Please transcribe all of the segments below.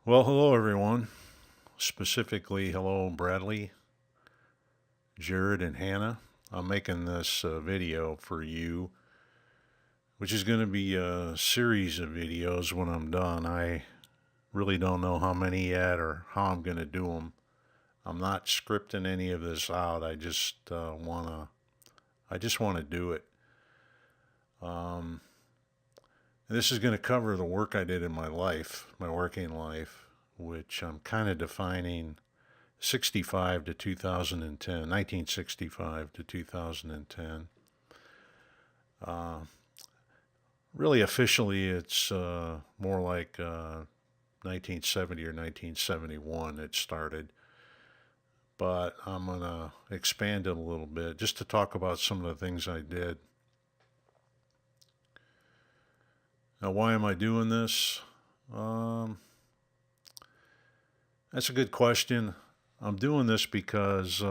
Well, hello everyone. Specifically, hello Bradley, Jared, and Hannah. I'm making this video for you, which is going to be a series of videos when I'm done. I really don't know how many yet or how I'm going to do them. I'm not scripting any of this out. I just want to do it. Um, this is going to cover the work I did in my life, my working life, which I'm kind of defining 65 to 2010, 1965 to 2010. Uh, Really, officially, it's more like 1970 or 1971 it started. But I'm going to expand it a little bit just to talk about some of the things I did. Now, why am I doing this? Um, that's a good question. I'm doing this because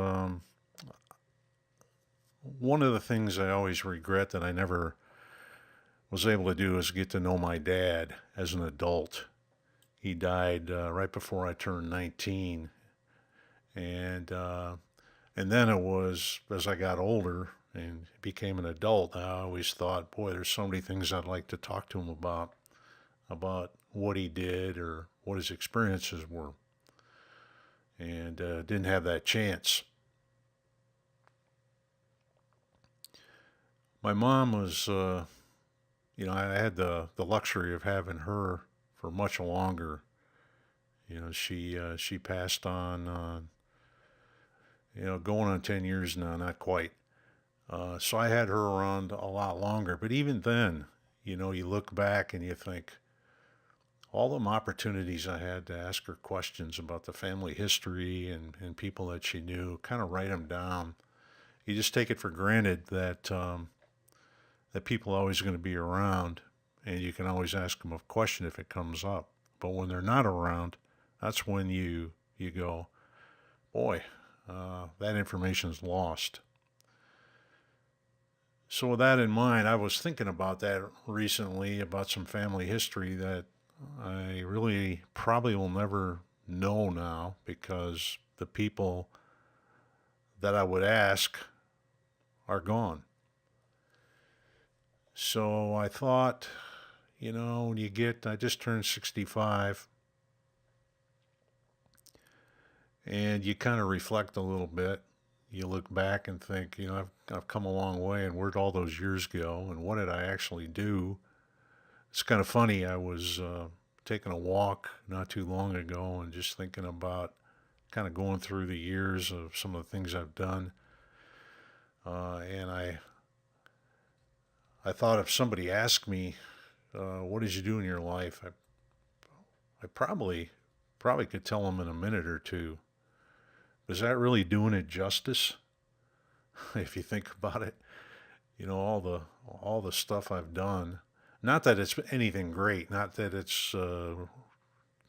one of the things I always regret that I never was able to do is get to know my dad as an adult. He died right before I turned 19, and uh, and then it was as I got older and became an adult. I always thought, boy, there's so many things I'd like to talk to him about what he did or what his experiences were, and didn't have that chance. My mom was, I had the luxury of having her for much longer. She passed on, going on 10 years now, not quite. So I had her around a lot longer. But even then, you look back and you think all them opportunities I had to ask her questions about the family history and people that she knew, kind of write them down. You just take it for granted that people are always going to be around, and you can always ask them a question if it comes up. But when they're not around, that's when you go, boy, that information's lost. So with that in mind, I was thinking about that recently about some family history that I really probably will never know now because the people that I would ask are gone. So I thought, when I just turned 65 and you kind of reflect a little bit. You look back and think, I've come a long way, and where'd all those years go, and what did I actually do? It's kind of funny. I was taking a walk not too long ago and just thinking about kind of going through the years of some of the things I've done. And I thought if somebody asked me, what did you do in your life? I probably could tell them in a minute or two. Is that really doing it justice? If you think about it, all the stuff I've done. Not that it's anything great. Not that it's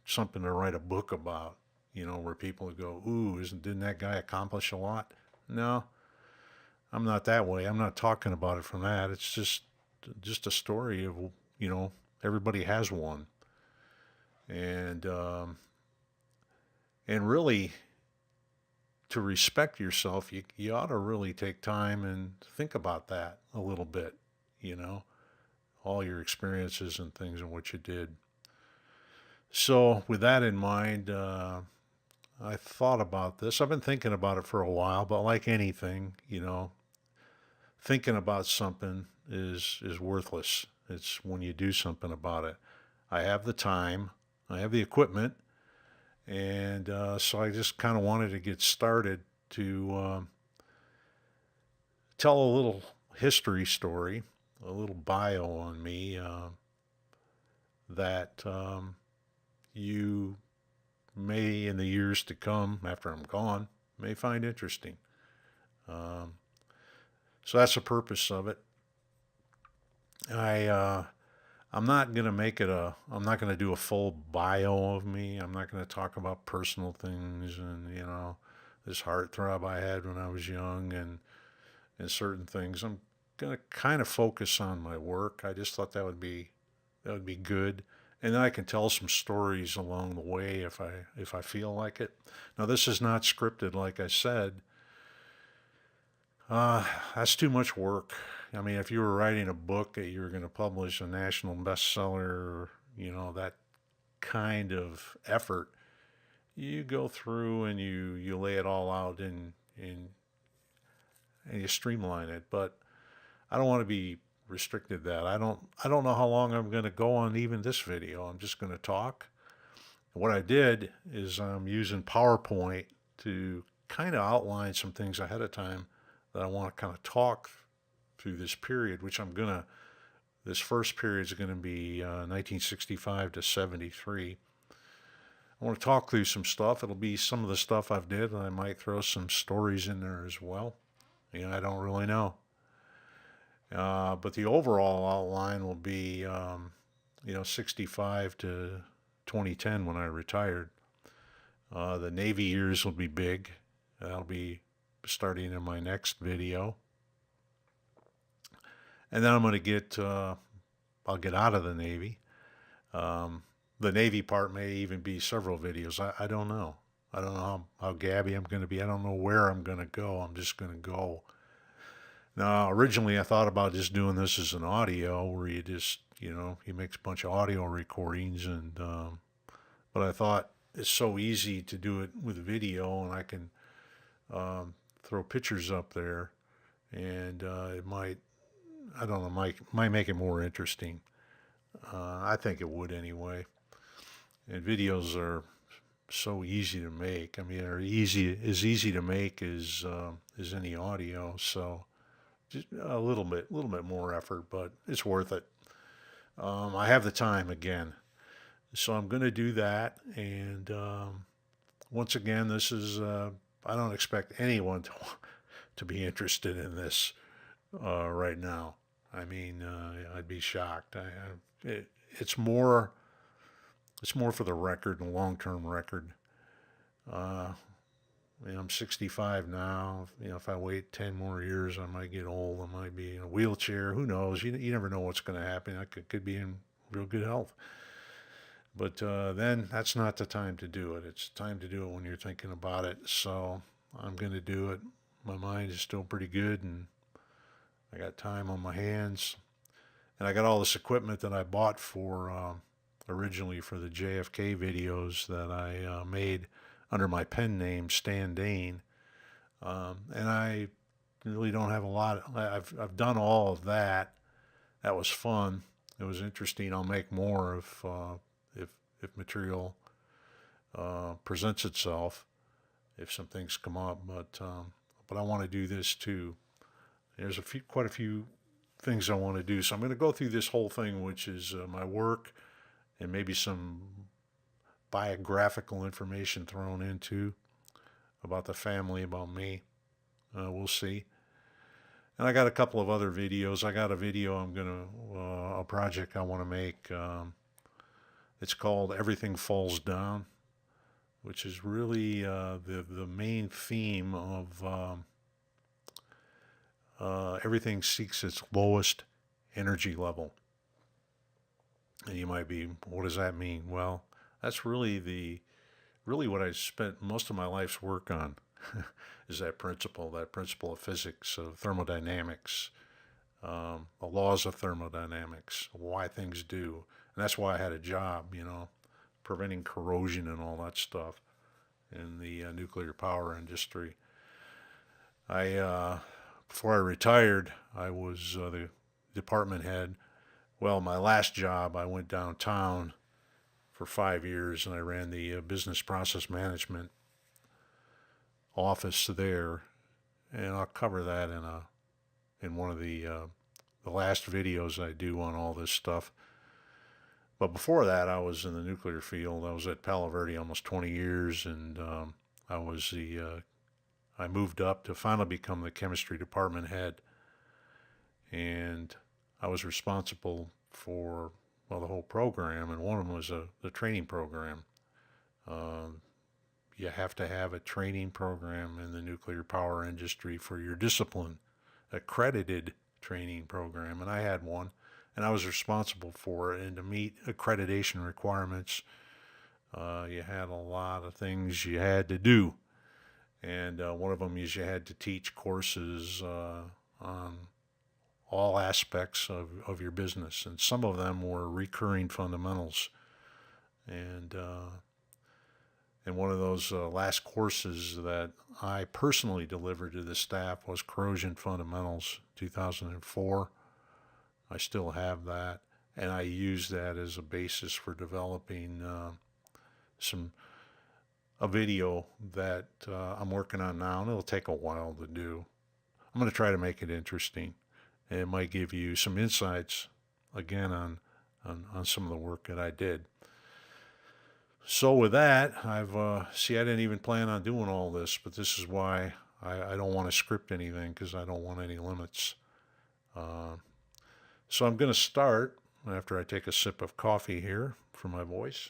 something to write a book about. Where people go, "Ooh, didn't that guy accomplish a lot?" No, I'm not that way. I'm not talking about it from that. It's just a story of you know everybody has one, and and really to respect yourself, you ought to really take time and think about that a little bit. You know, all your experiences and things and what you did. So with that in mind, I thought about this. I've been thinking about it for a while, but like anything, thinking about something is worthless. It's when you do something about it. I have the time, I have the equipment, and so I just kind of wanted to get started to tell a little history story, a little bio on me that you may, in the years to come, after I'm gone, may find interesting. Um, so that's the purpose of it. I I'm not gonna make it a. I'm not gonna do a full bio of me. I'm not gonna talk about personal things and this heartthrob I had when I was young and certain things. I'm gonna kind of focus on my work. I just thought that would be good, and then I can tell some stories along the way if I feel like it. Now this is not scripted, like I said. Uh, that's too much work. I mean, if you were writing a book that you were going to publish a national bestseller, that kind of effort, you go through and you lay it all out and you streamline it. But I don't want to be restricted that. I don't know how long I'm going to go on even this video. I'm just going to talk. What I did is I'm using PowerPoint to kind of outline some things ahead of time that I want to kind of talk through this period, this first period is going to be 1965 to 73. I want to talk through some stuff. It'll be some of the stuff I've did, and I might throw some stories in there as well. I don't really know. But the overall outline will be, 65 to 2010 when I retired. The Navy years will be big. That'll be starting in my next video. And then I'm going to I'll get out of the Navy. The Navy part may even be several videos. I don't know. I don't know how gabby I'm going to be. I don't know where I'm going to go. I'm just going to go. Now, originally I thought about just doing this as an audio where you just, you make a bunch of audio recordings but I thought it's so easy to do it with video, and I can throw pictures up there, and it might, I don't know, might make it more interesting. I think it would anyway. And videos are so easy to make. I mean, they're easy to make as any audio. So just a little bit more effort, but it's worth it. I have the time again, so I'm going to do that. And once again, this is I don't expect anyone to be interested in this right now. I mean, I'd be shocked. It's more for the record and long-term record. I'm 65 now. If I wait 10 more years, I might get old. I might be in a wheelchair. Who knows? You never know what's going to happen. I could be in real good health. But then that's not the time to do it. It's time to do it when you're thinking about it. So I'm going to do it. My mind is still pretty good, and I got time on my hands. And I got all this equipment that I bought for originally for the JFK videos that I made under my pen name, Stan Dane. And I really don't have a lot. I've done all of that. That was fun. It was interesting. I'll make more if material presents itself, if some things come up. But I want to do this too. There's quite a few things I want to do. So I'm going to go through this whole thing, which is my work and maybe some biographical information thrown into about the family, about me. We'll see. And I got a couple of other videos. I got a video a project I want to make. It's called Everything Falls Down, which is really the main theme of everything seeks its lowest energy level. And you might be, what does that mean? Well, that's really what I spent most of my life's work on is that principle of physics, of thermodynamics, the laws of thermodynamics, why things do. And that's why I had a job, preventing corrosion and all that stuff in the nuclear power industry. Before I retired, I was the department head. Well, my last job, I went downtown for 5 years, and I ran the business process management office there, and I'll cover that in one of the last videos I do on all this stuff. But before that, I was in the nuclear field. I was at Palo Verde almost 20 years, and I moved up to finally become the chemistry department head, and I was responsible for the whole program, and one of them was the training program. You have to have a training program in the nuclear power industry for your discipline, accredited training program, and I had one, and I was responsible for it. And to meet accreditation requirements, you had a lot of things you had to do. And one of them is you had to teach courses on all aspects of your business. And some of them were recurring fundamentals. And one of those last courses that I personally delivered to the staff was Corrosion Fundamentals 2004. I still have that. And I use that as a basis for developing a video that I'm working on now, and it'll take a while to do. I'm going to try to make it interesting. And it might give you some insights, again, on some of the work that I did. So with that, I didn't even plan on doing all this, but this is why I don't want to script anything, because I don't want any limits. So I'm going to start after I take a sip of coffee here for my voice.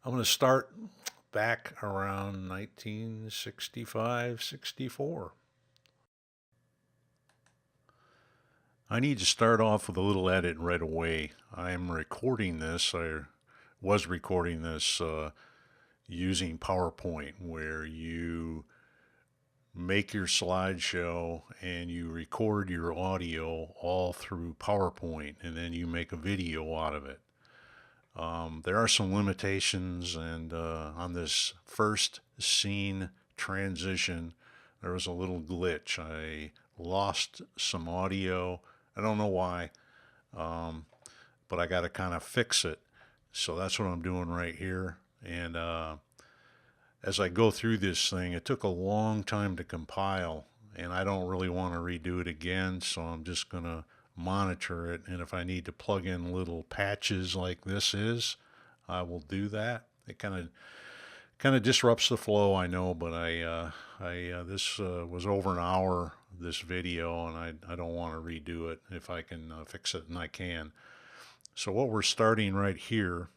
I'm going to start back around 1965, 64. I need to start off with a little edit right away. I'm recording this, I was recording this using PowerPoint, where you make your slideshow and you record your audio all through PowerPoint, and then you make a video out of it. There are some limitations, and on this first scene transition, there was a little glitch. I lost some audio. I don't know why, but I got to kind of fix it. So that's what I'm doing right here. And as I go through this thing, it took a long time to compile, and I don't really want to redo it again, so I'm just going to monitor it, and if I need to plug in little patches like this is, I will do that. It kind of disrupts the flow, I know, but this was over an hour, this video, and I don't want to redo it. If I can fix it, and I can. So what we're starting right here,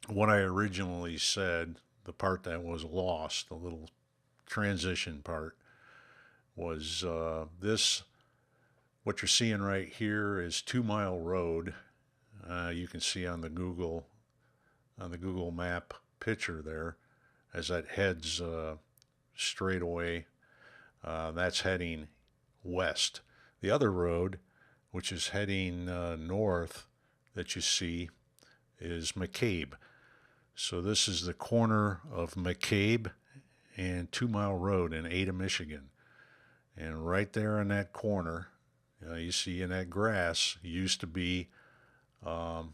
what I originally said, the part that was lost, the little transition part, was this. What you're seeing right here is 2 Mile Road. You can see on the Google map picture there, as that heads straight away. That's heading west. The other road, which is heading north, that you see, is McCabe. So this is the corner of McCabe and 2 Mile Road in Ada, Michigan. And right there in that corner, you see in that grass, used to be, well,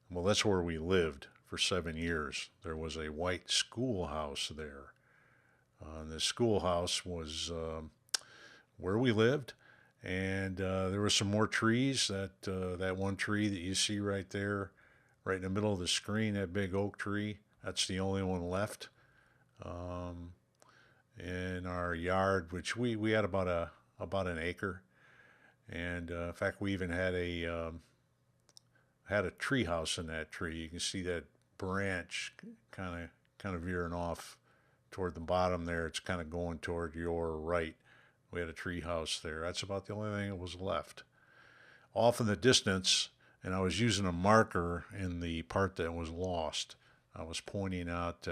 that's where we lived for 7 years. There was a white schoolhouse there. The schoolhouse was where we lived, and there were some more trees. That one tree that you see right there, right in the middle of the screen, that big oak tree, that's the only one left in our yard, which we had about an acre. And in fact, we even had a tree house in that tree. You can see that branch kind of veering off toward the bottom there. It's kind of going toward your right. We had a tree house there. That's about the only thing that was left. Off in the distance, and I was using a marker in the part that was lost. I was pointing out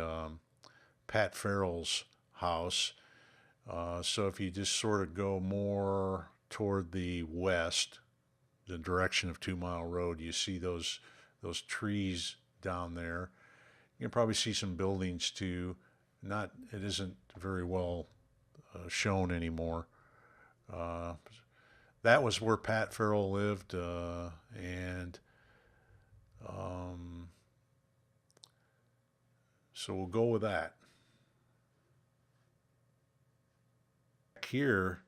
Pat Farrell's house. So if you just sort of go more toward the west, the direction of 2 Mile Road, you see those trees down there. You can probably see some buildings too. It isn't very well shown anymore. That was where Pat Farrell lived, and so we'll go with that. Here,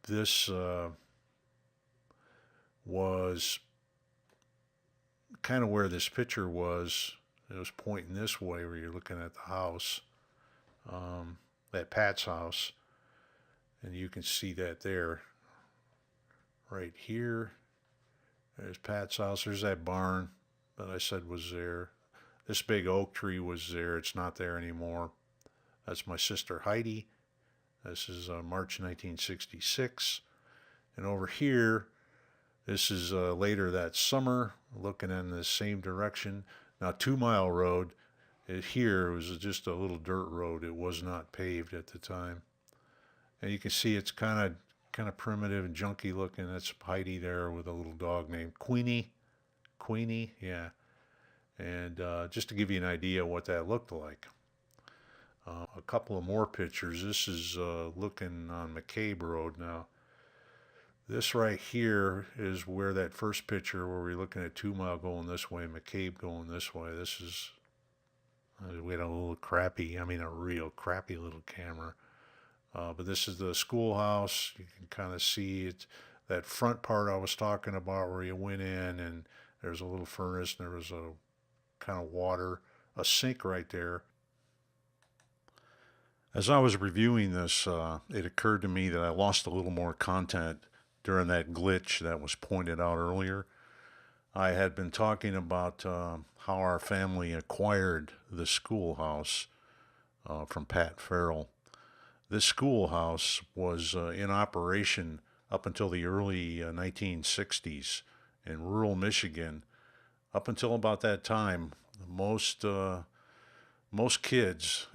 this was kind of where this picture was. It was pointing this way, where you're looking at the house, that Pat's house, and you can see that there. Right here, there's Pat's house. There's that barn that I said was there. This big oak tree was there. It's not there anymore. That's my sister Heidi. This is March 1966. And over here, this is later that summer, looking in the same direction. Now, 2 Mile Road here was just a little dirt road. It was not paved at the time. And you can see it's kind of primitive and junky looking. That's Heidi there with a little dog named Queenie. Queenie, yeah. And just to give you an idea what that looked like. A couple of more pictures. This is looking on McCabe Road now. This right here is where that first picture where we're looking at 2 Mile going this way, McCabe going this way. This is, we had a little crappy, I mean a real crappy little camera. But this is the schoolhouse. You can kind of see it, that front part I was talking about where you went in and there's a little furnace and there was a kind of water, a sink right there. As I was reviewing this, it occurred to me that I lost a little more content during that glitch that was pointed out earlier. I had been talking about how our family acquired the schoolhouse from Pat Farrell. This schoolhouse was in operation up until the early 1960s in rural Michigan. Up until about that time, most kids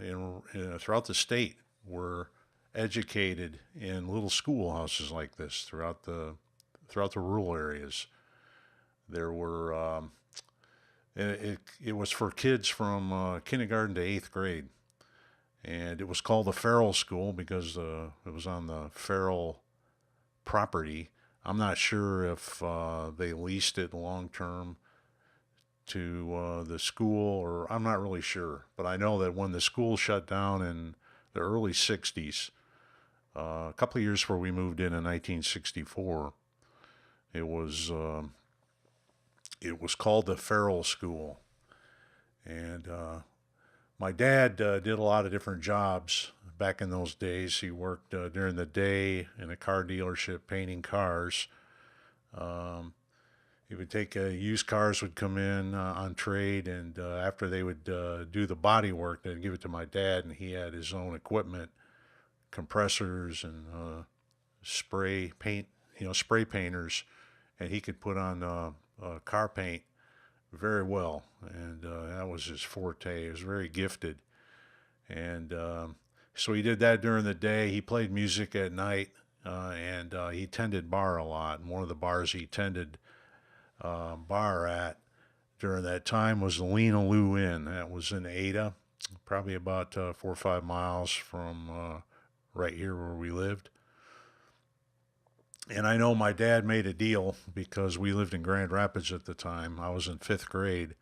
throughout the state were educated in little schoolhouses like this throughout the rural areas. There were it was for kids from kindergarten to 8th grade, and it was called the Farrell School because it was on the Farrell property. I'm not sure if they leased it long term to the school, or I'm not really sure. But I know that when the school shut down in the early 60s, a couple of years before we moved in 1964, it was called the Farrell School. And my dad did a lot of different jobs back in those days. He worked during the day in a car dealership painting cars. He would take used cars would come in on trade, and after they would do the body work, they'd give it to my dad, and he had his own equipment, compressors and spray paint, spray painters, and he could put on car paint very well, and that was his forte. He was very gifted, and so he did that during the day. He played music at night, and he tended bar a lot. And one of the bars he tended bar at during that time was the Lena Lou Inn. That was in Ada, probably about 4 or 5 miles from right here where we lived. And I know my dad made a deal because we lived in Grand Rapids at the time. I was in 5th grade,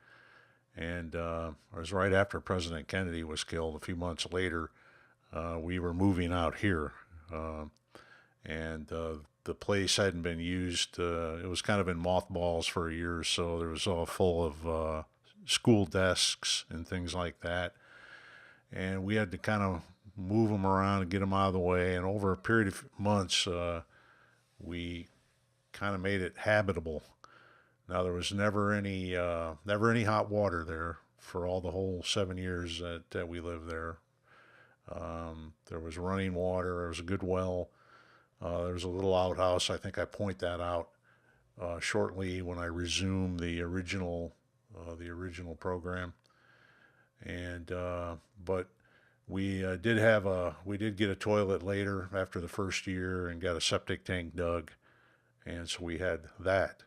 and it was right after President Kennedy was killed. A few months later, we were moving out here, and the place hadn't been used. It was kind of in mothballs for a year or so. There was all full of school desks and things like that. And we had to kind of move them around and get them out of the way. And over a period of months, we kind of made it habitable. Now, there was never any hot water there for all the whole 7 years that we lived there. There was running water. There was a good well. There was a little outhouse. I think I point that out shortly when I resume the original program. And but we did get a toilet later after the first year and got a septic tank dug, and so we had that.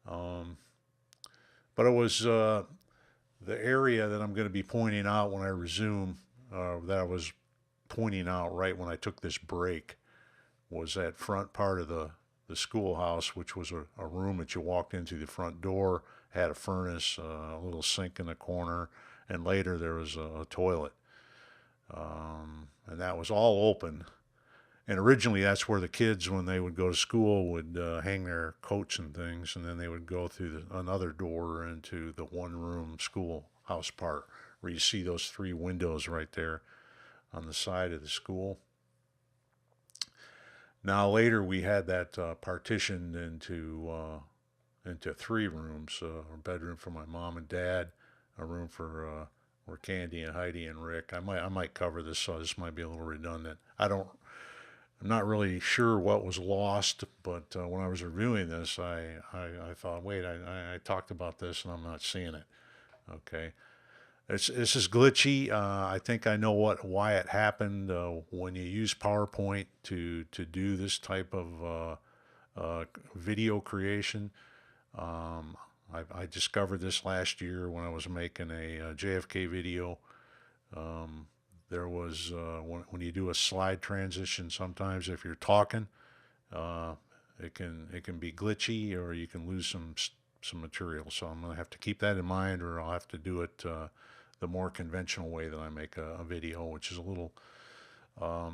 But it was the area that I'm going to be pointing out when I resume, that I was pointing out right when I took this break, was that front part of the schoolhouse, which was a room that you walked into the front door, had a furnace, a little sink in the corner, and later there was a toilet. And that was all open. And originally that's where the kids, when they would go to school, would hang their coats and things, and then they would go through another door into the one-room schoolhouse part, where you see those 3 windows right there on the side of the school. Now later we had that partitioned into 3 rooms: a bedroom for my mom and dad, a room for Candy and Heidi and Rick. I might cover this, so this might be a little redundant. I don't I'm not really sure what was lost, but when I was reviewing this, I thought, wait, I talked about this and I'm not seeing it. Okay. This is glitchy. I think I know why it happened. When you use PowerPoint to do this type of video creation, um, I discovered this last year when I was making a JFK video. Um, there was when you do a slide transition, sometimes if you're talking, uh, it can be glitchy or you can lose some material. So I'm gonna have to keep that in mind, or I'll have to do it the more conventional way that I make a video, which is um, a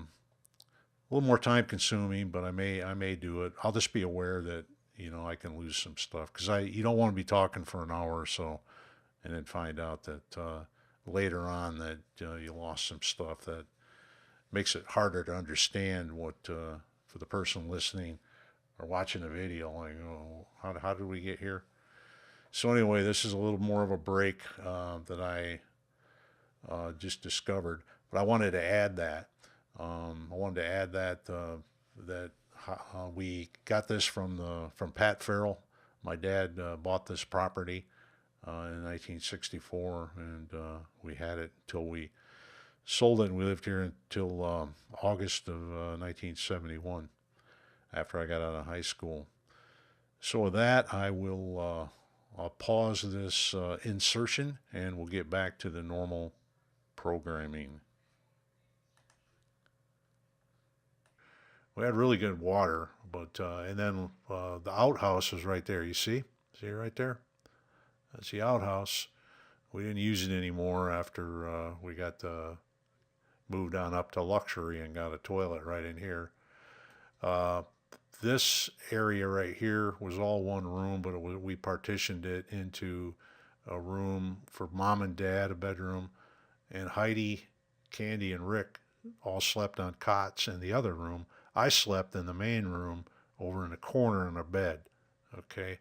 little more time consuming, but I may do it. I'll just be aware that I can lose some stuff because I you don't want to be talking for an hour or so and then find out that later on that you lost some stuff that makes it harder to understand what for the person listening or watching the video. Like, oh, how did we get here? So anyway, this is a little more of a break that I just discovered, but I wanted to add that. I wanted to add that we got this from Pat Farrell. My dad bought this property in 1964, and we had it until we sold it, and we lived here until August of 1971 after I got out of high school. So with that, I'll pause this insertion, and we'll get back to the normal programming. We had really good water, but and then the outhouse is right there. You see it right there? That's the outhouse. We didn't use it anymore after we got moved on up to luxury and got a toilet right in here. Uh, this area right here was all one room, but we partitioned it into a room for mom and dad, a bedroom, and Heidi, Candy, and Rick all slept on cots in the other room. I slept in the main room over in the corner in a bed. Okay,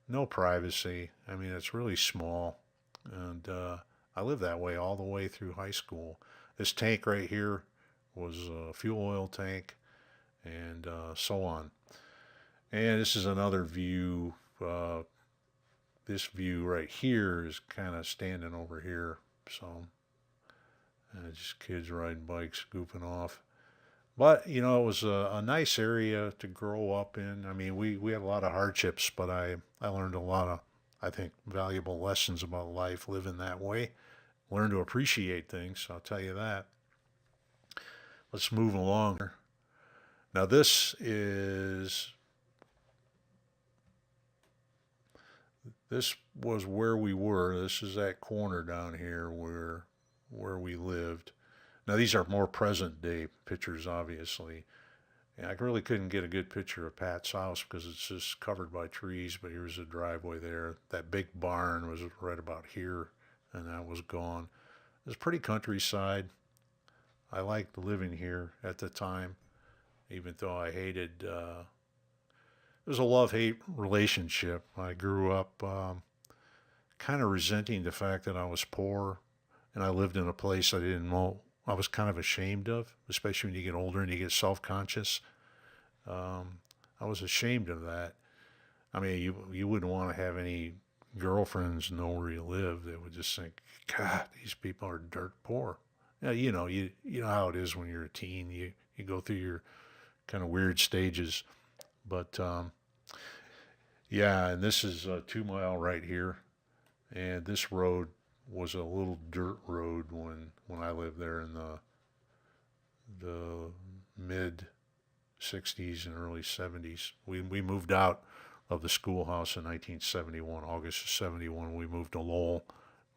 no privacy. I mean, it's really small, and I lived that way all the way through high school. This tank right here was a fuel oil tank, and so on. And this is another view. This view right here is kind of standing over here. So just kids riding bikes, goofing off. But it was a nice area to grow up in. I mean, we had a lot of hardships, but I learned a lot of, I think, valuable lessons about life living that way. Learned to appreciate things, I'll tell you that. Let's move along. Now this was where we were. This is that corner down here where we lived. Now these are more present day pictures, obviously. And I really couldn't get a good picture of Pat's house because it's just covered by trees. But here's a driveway there. That big barn was right about here, and that was gone. It was pretty countryside. I liked living here at the time, even though I hated. It was a love-hate relationship. I grew up kind of resenting the fact that I was poor, and I lived in a place I didn't know. I was kind of ashamed of, especially when you get older and you get self-conscious. I was ashamed of that. I mean, you wouldn't want to have any girlfriends know where you live. They would just think, God, these people are dirt poor. Yeah, you know how it is when you're a teen. You go through your kind of weird stages. But yeah, and this is a 2 mile right here, and this road was a little dirt road when I lived there in the mid 60s and early 70s. We moved out of the schoolhouse in 1971, August of 71. We moved to Lowell,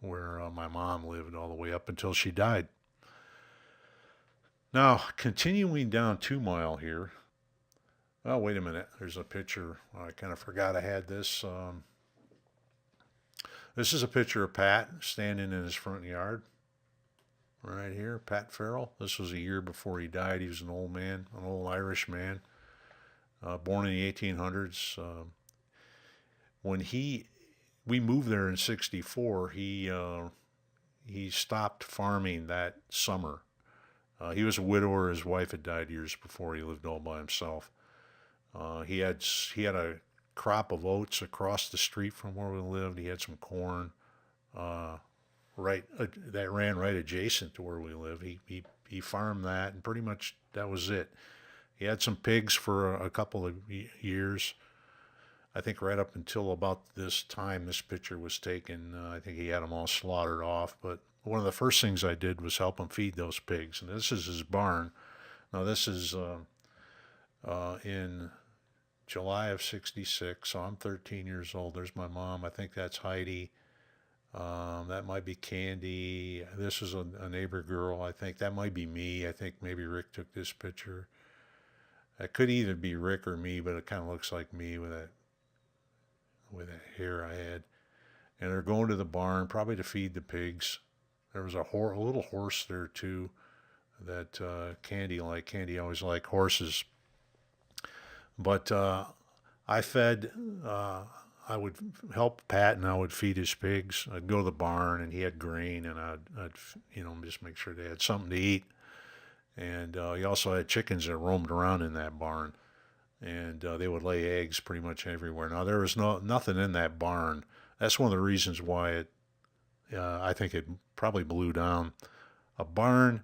where my mom lived all the way up until she died. Now, continuing down 2 mile here. Oh, wait a minute. There's a picture. I kind of forgot I had this. This is a picture of Pat standing in his front yard. Right here, Pat Farrell. This was a year before he died. He was an old man, an old Irish man, born in the 1800s. When we moved there in '64, he stopped farming that summer. He was a widower. His wife had died years before. He lived all by himself. He had a crop of oats across the street from where we lived. He had some corn right that ran right adjacent to where we live. He farmed that, and pretty much that was it. He had some pigs for a couple of years. I think right up until about this time this picture was taken, I think he had them all slaughtered off. But one of the first things I did was help him feed those pigs. And this is his barn. Now this is in July of '66, so I'm 13 years old. There's my mom. I think that's Heidi. That might be Candy. This is a neighbor girl. I think that might be me. I think maybe Rick took this picture. It could either be Rick or me, but it kind of looks like me with that hair I had. And they're going to the barn, probably to feed the pigs. There was a little horse there too that Candy liked. Candy always liked horses. But I fed, I would help Pat and I would feed his pigs. I'd go to the barn and he had grain and I'd just make sure they had something to eat. And he also had chickens that roamed around in that barn. And they would lay eggs pretty much everywhere. Now there was nothing in that barn. That's one of the reasons why I think it probably blew down. A barn,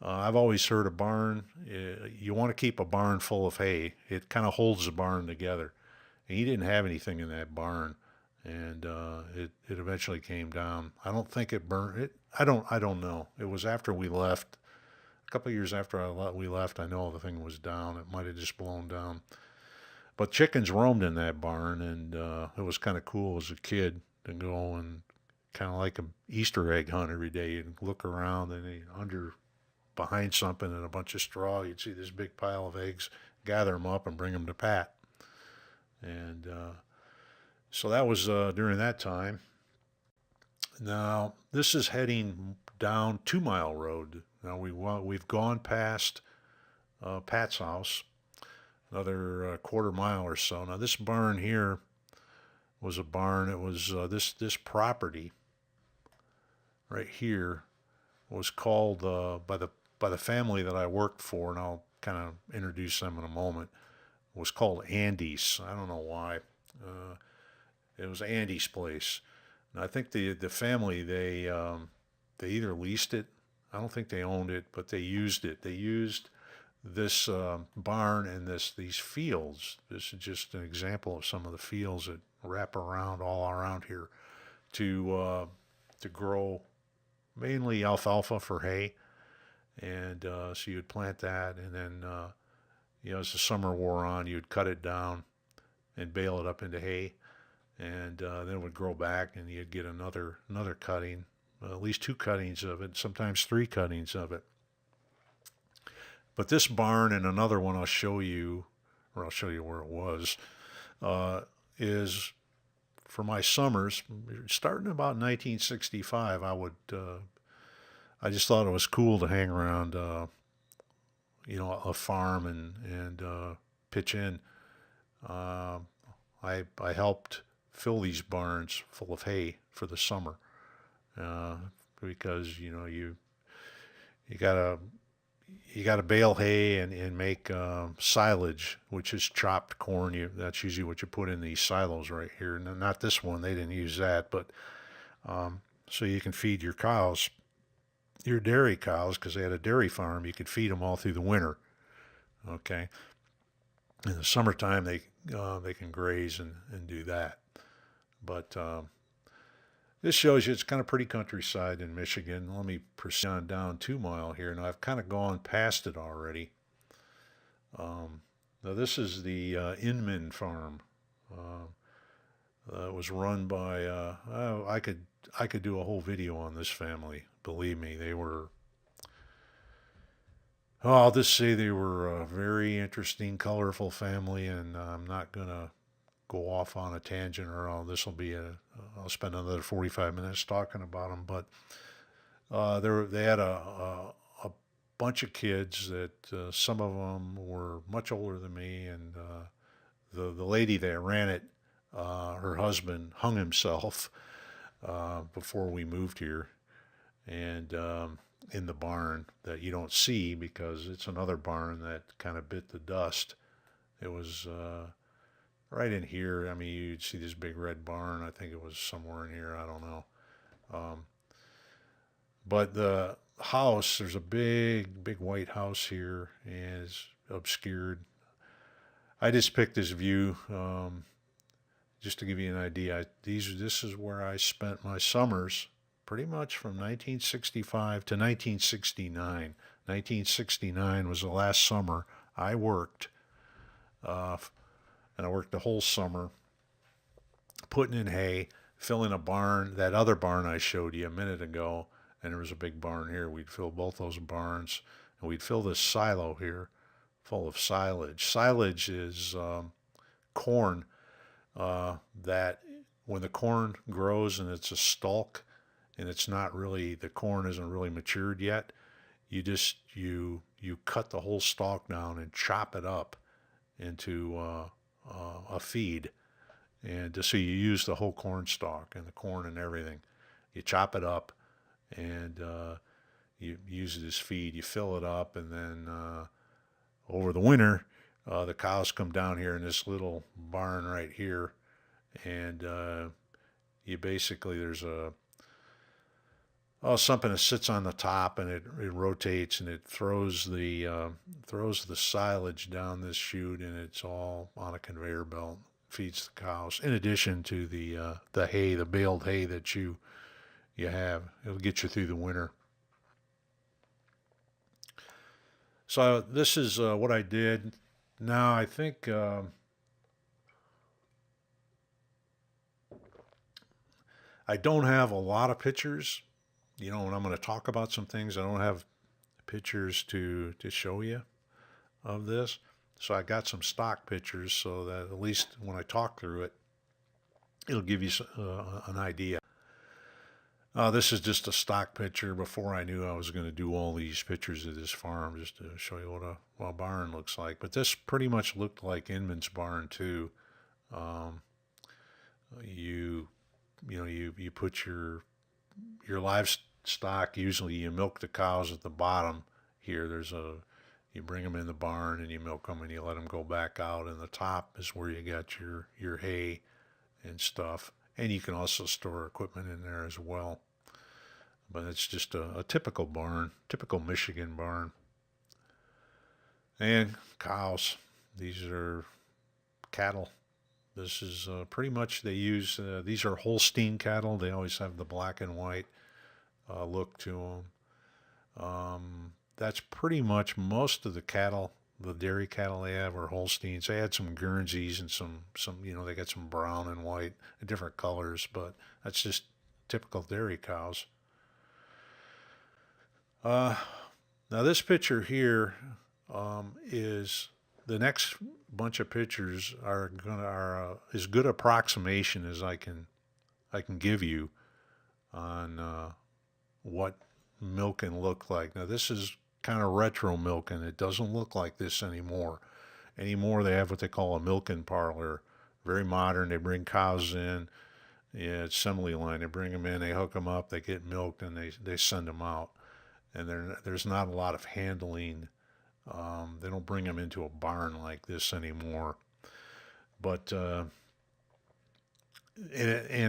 I've always heard a barn, you want to keep a barn full of hay. It kind of holds the barn together. And he didn't have anything in that barn, and it eventually came down. I don't think it burned. I don't know. It was after we left. A couple of years after we left, I know the thing was down. It might have just blown down. But chickens roamed in that barn, and it was kind of cool as a kid to go and kind of like an Easter egg hunt every day. You'd look around and behind something in a bunch of straw, you'd see this big pile of eggs, gather them up and bring them to Pat. And so that was during that time. Now, this is heading down 2 Mile Road. Now, we've gone past Pat's house, another quarter mile or so. Now, this barn here was a barn. It was this property right here was called by the family that I worked for, and I'll kind of introduce them in a moment. Was called Andy's. I don't know why. It was Andy's place. And I think the family, they either leased it. I don't think they owned it, but they used it. They used this barn and these fields. This is just an example of some of the fields that wrap around all around here to grow mainly alfalfa for hay. And so you'd plant that, and then as the summer wore on, you'd cut it down and bale it up into hay, and then it would grow back, and you'd get another cutting, at least 2 cuttings of it, sometimes 3 cuttings of it. But this barn and another one I'll show you where it was, is for my summers, starting about 1965. I just thought it was cool to hang around, a farm and pitch in. I helped fill these barns full of hay for the summer, because you gotta bale hay and make silage, which is chopped corn. That's usually what you put in these silos right here. Not this one; they didn't use that, but so you can feed your cows, your dairy cows, because they had a dairy farm. You could feed them all through the winter. Okay, in the summertime they can graze and do that. But this shows you it's kind of pretty countryside in Michigan. Let me proceed on down 2 Mile here. Now I've kind of gone past it already. Now this is the Inman farm. It was run by. I could do a whole video on this family. Believe me, they were. Oh, I'll just say they were a very interesting, colorful family, and I'm not gonna go off on a tangent, or I'll spend another 45 minutes talking about them. But they had a bunch of kids that some of them were much older than me, and the lady that ran it, her husband hung himself before we moved here, and in the barn that you don't see because it's another barn that kind of bit the dust. It was right in here. I mean, you'd see this big red barn. I think it was somewhere in here. I don't know. Um, but the house, there's a big white house here, and it's obscured. I just picked this view just to give you an idea. This is where I spent my summers, pretty much from 1965 to 1969. 1969 was the last summer I worked, uh, and I worked the whole summer putting in hay, filling a barn, that other barn I showed you a minute ago, and there was a big barn here. We'd fill both those barns, and we'd fill this silo here full of silage. Silage is corn that when the corn grows and it's a stalk and it's not really, the corn isn't really matured yet, you cut the whole stalk down and chop it up into a feed, and so you use the whole corn stalk and the corn and everything. You chop it up and you use it as feed. You fill it up, and then over the winter, the cows come down here in this little barn right here, and you basically, there's something that sits on the top, and it rotates, and it throws the silage down this chute, and it's all on a conveyor belt. Feeds the cows. In addition to the hay, the baled hay that you have, it'll get you through the winter. So this is what I did. Now I think I don't have a lot of pictures. You know, when I'm going to talk about some things, I don't have pictures to show you of this. So I got some stock pictures so that at least when I talk through it, it'll give you an idea. This is just a stock picture before I knew I was going to do all these pictures of this farm, just to show you what a barn looks like. But this pretty much looked like Inman's barn too. Um, you put your livestock. Usually you milk the cows at the bottom. Here you bring them in the barn and you milk them and you let them go back out. And the top is where you got your hay and stuff. And you can also store equipment in there as well. But it's just a typical barn, typical Michigan barn. And cows. These are cattle. This is pretty much, they use, these are Holstein cattle. They always have the black and white look to them. That's pretty much most of the cattle, the dairy cattle they have are Holsteins. They had some Guernseys and some they got some brown and white, different colors, but that's just typical dairy cows. Now this picture here is, the next bunch of pictures are as good approximation as I can give you on what milking looked like. Now this is kind of retro milking. It doesn't look like this anymore. They have what they call a milking parlor. Very modern. They bring cows in. Yeah, it's assembly line. They bring them in, they hook them up, they get milked, and they send them out. And there's not a lot of handling. They don't bring them into a barn like this anymore. But and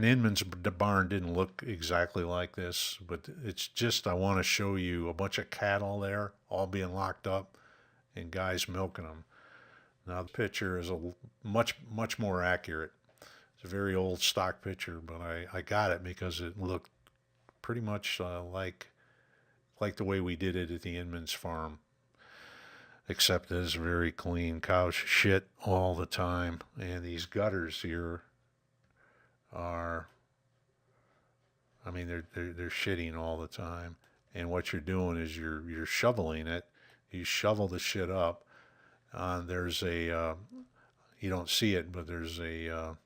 Inman's barn didn't look exactly like this, but it's just, I want to show you a bunch of cattle there, all being locked up, and guys milking them. Now the picture is much more accurate. It's a very old stock picture, but I got it because it looked pretty much like the way we did it at the Inman's farm, except it's very clean. Cows shit all the time, and these gutters here are, I mean, they're shitting all the time. And what you're doing is you're shoveling it. You shovel the shit up. There's a you don't see it, but there's a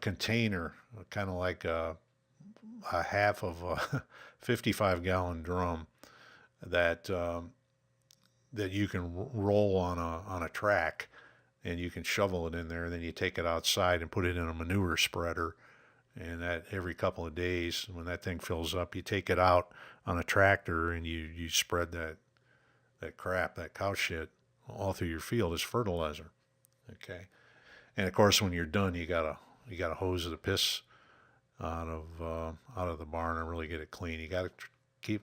container, kind of like a half of a 55-gallon drum that you can roll on a track, and you can shovel it in there, and then you take it outside and put it in a manure spreader, And that every couple of days, when that thing fills up, you take it out on a tractor and you spread that crap, that cow shit, all through your field as fertilizer. Okay. And of course, when you're done, you gotta hose the piss out of the barn and really get it clean. You got to keep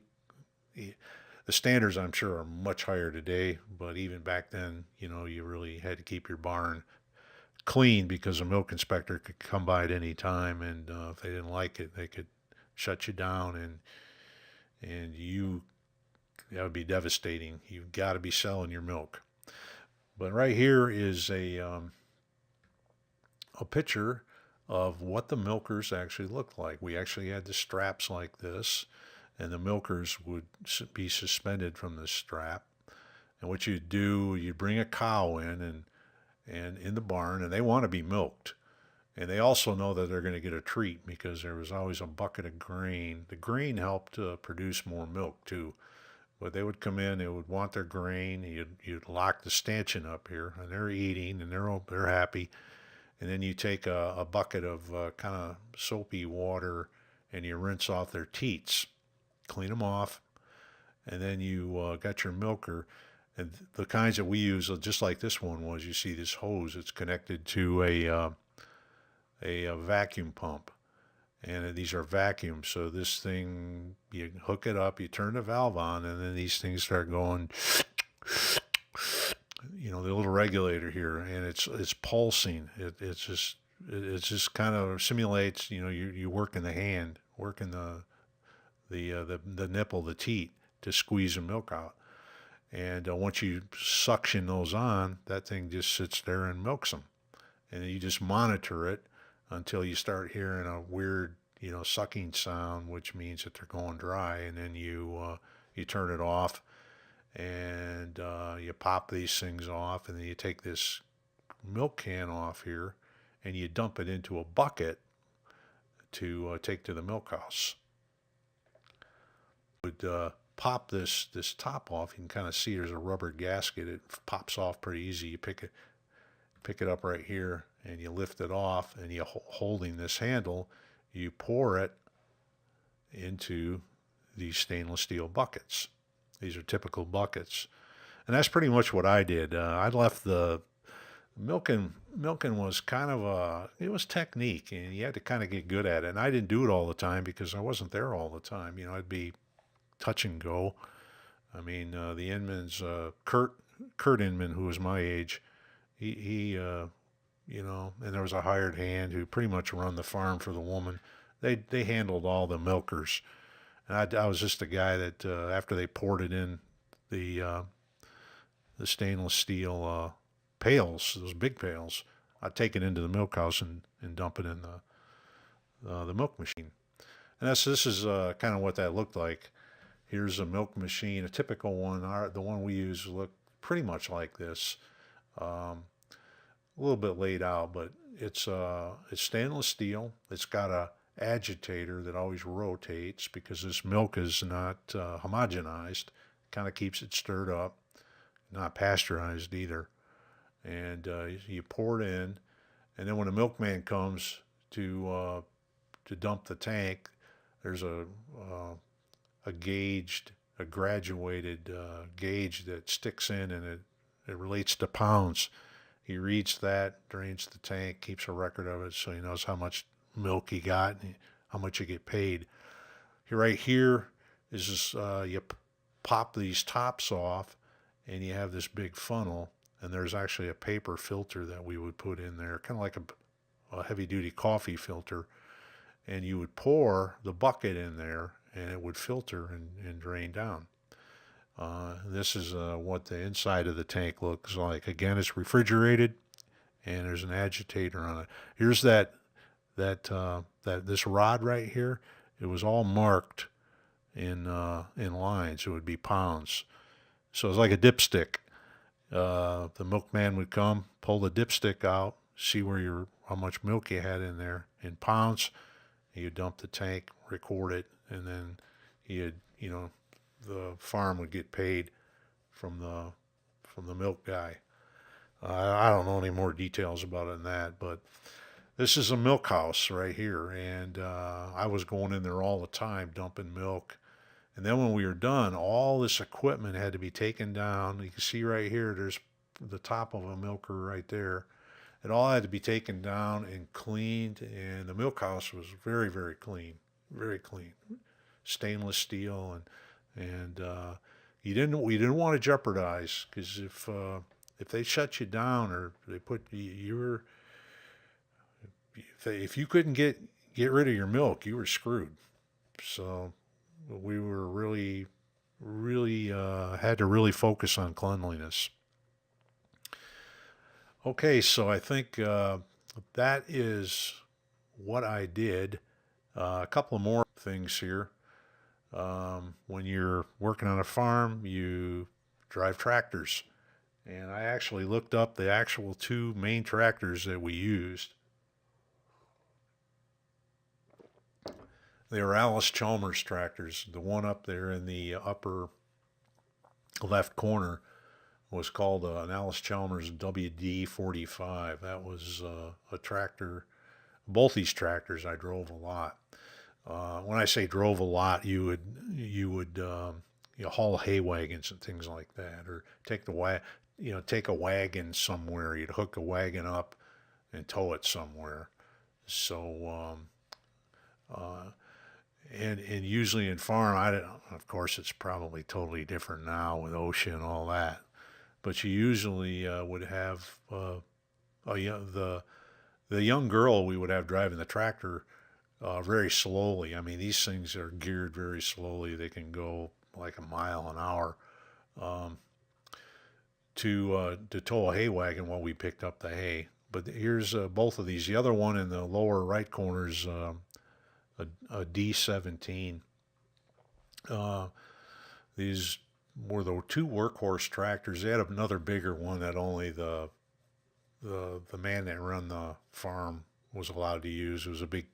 the standards. I'm sure are much higher today, but even back then, you really had to keep your barn clean because a milk inspector could come by at any time, and if they didn't like it, they could shut you down, and that would be devastating. You've got to be selling your milk. But right here is a picture of what the milkers actually looked like. We actually had the straps like this, and the milkers would be suspended from the strap. And what you'd do, you'd bring a cow in and in the barn, and they want to be milked. And they also know that they're going to get a treat because there was always a bucket of grain. The grain helped produce more milk too. But they would come in, they would want their grain. You'd lock the stanchion up here, and they're eating, and they're happy. And then you take a bucket of kind of soapy water, and you rinse off their teats, clean them off, and then you got your milker. And the kinds that we use, just like this one was, you see this hose. It's connected to a vacuum pump, and these are vacuums. So this thing, you hook it up, you turn the valve on, and then these things start going. The little regulator here, and it's pulsing. It's just kind of simulates. You working the hand, working the nipple, the teat to squeeze the milk out. And once you suction those on, that thing just sits there and milks them. And then you just monitor it until you start hearing a weird, sucking sound, which means that they're going dry. And then you turn it off, and you pop these things off, and then you take this milk can off here, and you dump it into a bucket to take to the milk house. Would pop this top off. You can kind of see there's a rubber gasket. It pops off pretty easy. You pick it up right here, and you lift it off, and you holding this handle, you pour it into these stainless steel buckets. These are typical buckets, and that's pretty much what I did. I left the milking was kind of it was technique, and you had to kind of get good at it. And I didn't do it all the time because I wasn't there all the time. I'd be touch and go. I mean, the Inmans, Kurt Inman, who was my age, he and there was a hired hand who pretty much run the farm for the woman. They handled all the milkers, and I was just a guy that after they poured it in the stainless steel pails, those big pails, I'd take it into the milk house and dump it in the milk machine. And this is kind of what that looked like. Here's a milk machine, a typical one. The one we use looked pretty much like this, a little bit laid out, but it's stainless steel. It's got a agitator that always rotates because this milk is not homogenized. Kind of keeps it stirred up, not pasteurized either. And you pour it in, and then when the milkman comes to dump the tank, there's a graduated gauge that sticks in, and it relates to pounds. He reads that, drains the tank, keeps a record of it, so he knows how much milk he got and how much you get paid. Right here is this, you pop these tops off, and you have this big funnel, and there's actually a paper filter that we would put in there, kind of like a heavy-duty coffee filter, and you would pour the bucket in there, and it would filter and drain down. This is what the inside of the tank looks like. Again, it's refrigerated, and there's an agitator on it. Here's this rod right here. It was all marked in lines. It would be pounds. So it's like a dipstick. The milkman would come, pull the dipstick out, see how much milk you had in there in pounds. You dump the tank, record it, and then the farm would get paid from the milk guy. I don't know any more details about it than that, but This is a milk house right here, and I was going in there all the time dumping milk. And then when we were done, all this equipment had to be taken down. You can see right here, there's the top of a milker right there. It all had to be taken down and cleaned, and the milk house was very, very clean, very clean, stainless steel, and we didn't want to jeopardize, because if they shut you down or they put you were if you couldn't get rid of your milk, you were screwed. So we were really had to really focus on cleanliness. Okay, so I think that is what I did. A couple of more things here. When you're working on a farm, you drive tractors. And I actually looked up the actual two main tractors that we used. They were Alice Chalmers tractors. The one up there in the upper left corner was called an Alice Chalmers WD-45. That was a tractor. Both these tractors I drove a lot. When I say drove a lot, you haul hay wagons and things like that, or take a wagon somewhere. You'd hook a wagon up and tow it somewhere. So and usually in farm, of course it's probably totally different now with OSHA and all that, but you usually would have the young girl we would have driving the tractor very slowly. I mean, these things are geared very slowly. They can go like a mile an hour to tow a hay wagon while we picked up the hay. But here's both of these. The other one in the lower right corner is a D17. These were the two workhorse tractors. They had another bigger one that only the man that ran the farm was allowed to use. It was a big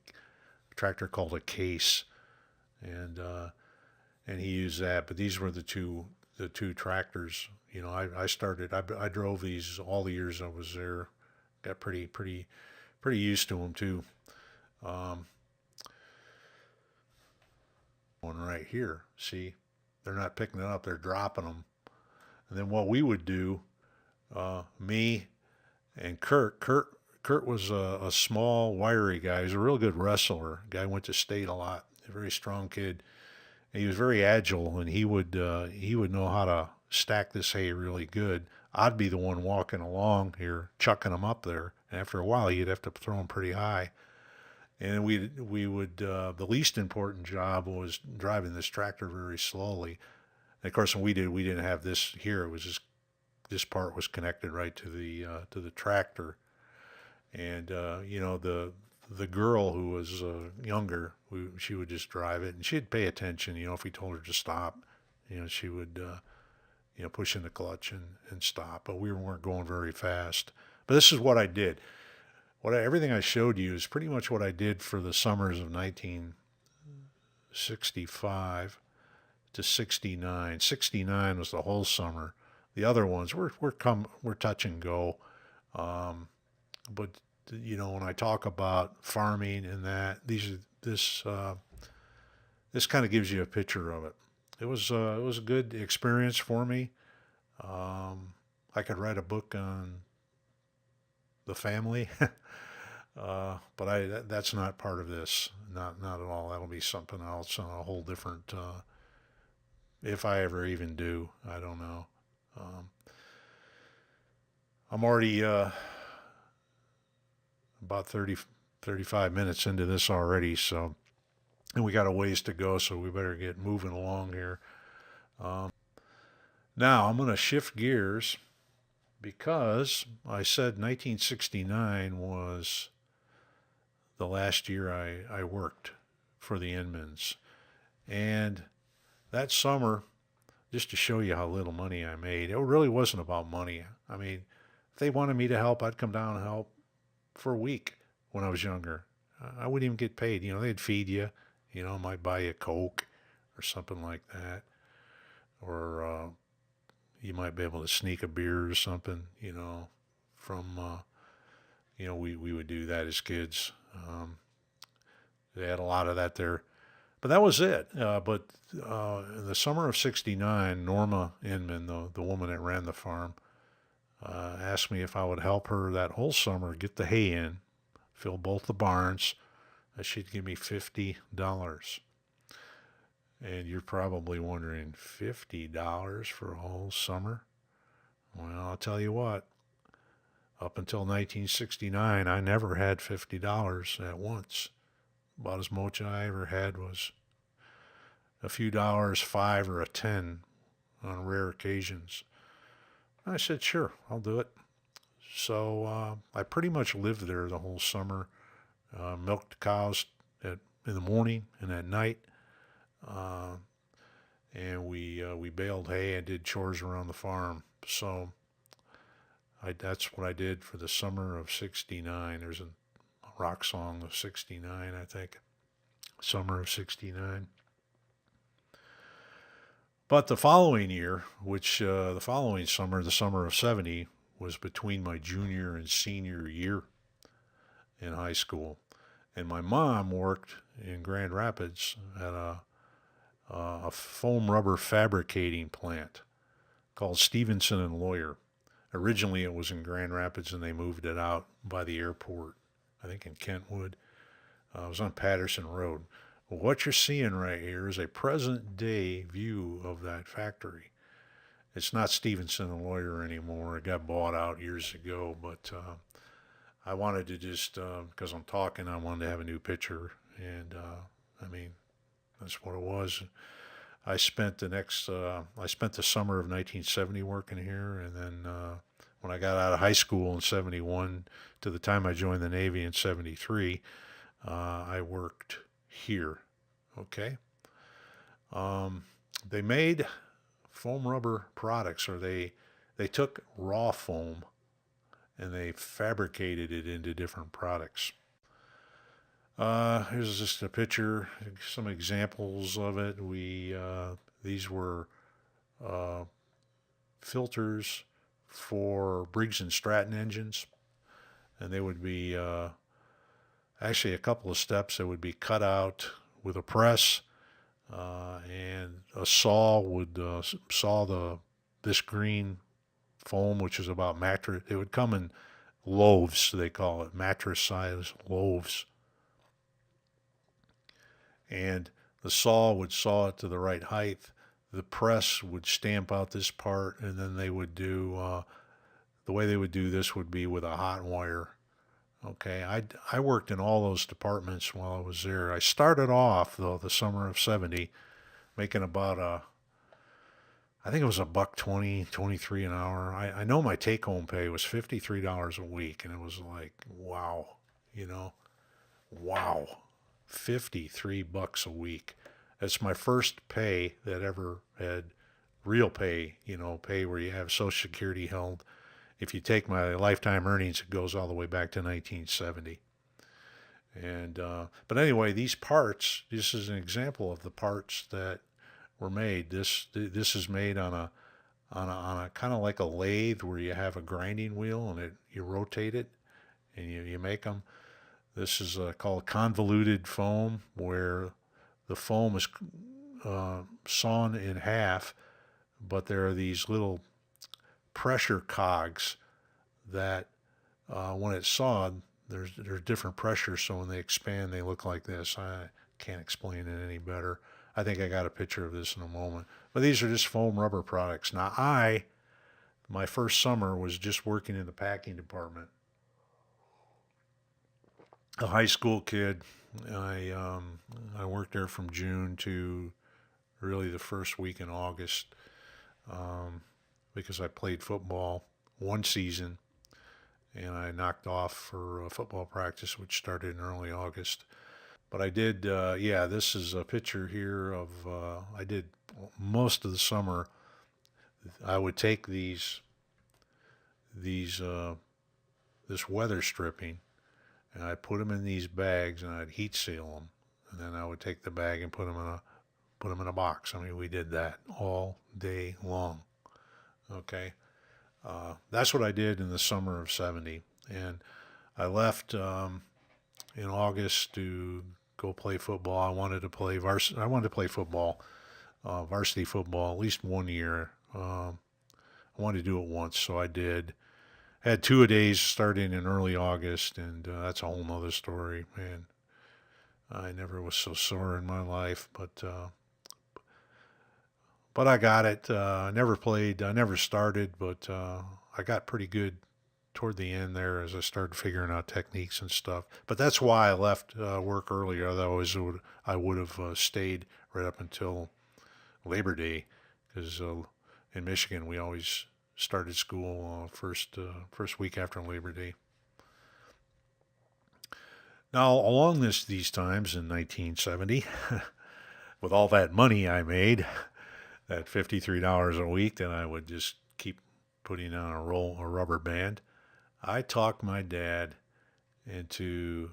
tractor called a case, and he used that. But these were the two tractors. You know, I drove these all the years I was there. Got pretty used to them too. One right here. See, they're not picking it up; they're dropping them. And then what we would do, me and Kurt was a small, wiry guy. He was a real good wrestler. Guy went to state a lot. A very strong kid. And he was very agile, and he would know how to stack this hay really good. I'd be the one walking along here, chucking them up there. And after a while, you'd have to throw them pretty high. And we would the least important job was driving this tractor very slowly. And of course, when we didn't have this here. It was just this part was connected right to the tractor. And the girl who was younger, she would just drive it, and she'd pay attention. You know, if we told her to stop, she would push in the clutch and stop. But we weren't going very fast. But this is what I did. Everything I showed you is pretty much what I did for the summers of 1965 to 69. 69 was the whole summer. The other ones we're touch and go. But when I talk about farming and that, this kind of gives you a picture of it. It was a good experience for me. I could write a book on the family, but that's not part of this. Not at all. That'll be something else on a whole different. If I ever even do, I don't know. I'm already about 35 minutes into this already, so, and we got a ways to go, so we better get moving along here. Now I'm going to shift gears, because I said 1969 was the last year I worked for the Inmans. And that summer, just to show you how little money I made, it really wasn't about money. I mean, if they wanted me to help, I'd come down and help for a week when I was younger. I wouldn't even get paid. They'd feed you. Might buy you a Coke or something like that. Or you might be able to sneak a beer or something, from We would do that as kids. They had a lot of that there. But that was it. But in the summer of '69, Norma Inman, the woman that ran the farm, asked me if I would help her that whole summer get the hay in, fill both the barns. She'd give me $50. And you're probably wondering, $50 for a whole summer? Well, I'll tell you what, up until 1969, I never had $50 at once. About as much I ever had was a few dollars, 5 or a 10 on rare occasions. I said, sure, I'll do it. So I pretty much lived there the whole summer, milked cows in the morning and at night. Uh, and we baled hay and did chores around the farm. So that's what I did for the summer of '69. There's a rock song of '69, I think, summer of '69. But the following year, which the following summer, the summer of '70, was between my junior and senior year in high school, and my mom worked in Grand Rapids at a foam rubber fabricating plant called Stevenson and Lawyer. Originally, it was in Grand Rapids, and they moved it out by the airport, I think in Kentwood. It was on Patterson Road. Well, what you're seeing right here is a present day view of that factory. It's not Stevenson and Lawyer anymore. It got bought out years ago, but I wanted to just, because I'm talking, I wanted to have a new picture, and I mean, that's what it was. I spent the summer of 1970 working here, and then when I got out of high school in '71 to the time I joined the Navy in '73, I worked here. Okay. They made foam rubber products, or they took raw foam and they fabricated it into different products. Here's just a picture, some examples of it. These were uh, filters for Briggs and Stratton engines, and they would be actually a couple of steps. They would be cut out with a press, and a saw would saw this green foam, which is about mattress. It would come in loaves, they call it, mattress size loaves, and the saw would saw it to the right height. The press would stamp out this part, and then they would do the way they would do this would be with a hot wire. Okay, I worked in all those departments while I was there. I started off though the summer of '70 making about I think it was a buck 20, 23 an hour. I know my take home pay was $53 a week, and it was like, wow, you know, wow, 53 bucks a week. That's my first pay that ever had real pay, pay where you have Social Security held. If you take my lifetime earnings, it goes all the way back to 1970. And but anyway, these parts. This is an example of the parts that were made. This is made on a kind of like a lathe where you have a grinding wheel and you rotate it and you make them. This is called convoluted foam, where the foam is sawn in half, but there are these little pressure cogs that when it's sawed, there's different pressures, so when they expand, they look like this. I can't explain it any better. I think I got a picture of this in a moment. But these are just foam rubber products. Now, my first summer was just working in the packing department. A high school kid. I worked there from June to really the first week in August, because I played football one season, and I knocked off for football practice, which started in early August. But I did, yeah, this is a picture here of, I did most of the summer. I would take this weather stripping, and I'd put them in these bags, and I'd heat seal them. And then I would take the bag and put them in a box. I mean, we did that all day long. Okay. That's what I did in the summer of '70. And I left in August to go play football. I wanted to play I wanted to play football, varsity football, at least 1 year. I wanted to do it once, so I did. Had 2-a-days starting in early August, and that's a whole nother story, man. I never was so sore in my life, but I got it. I never played. I never started, but I got pretty good toward the end there as I started figuring out techniques and stuff. But that's why I left work earlier. Otherwise, I would have stayed right up until Labor Day, because in Michigan we always started school first week after Labor Day. Now, along these times in 1970, with all that money I made, that $53 a week that I would just keep putting on a rubber band, I talked my dad into,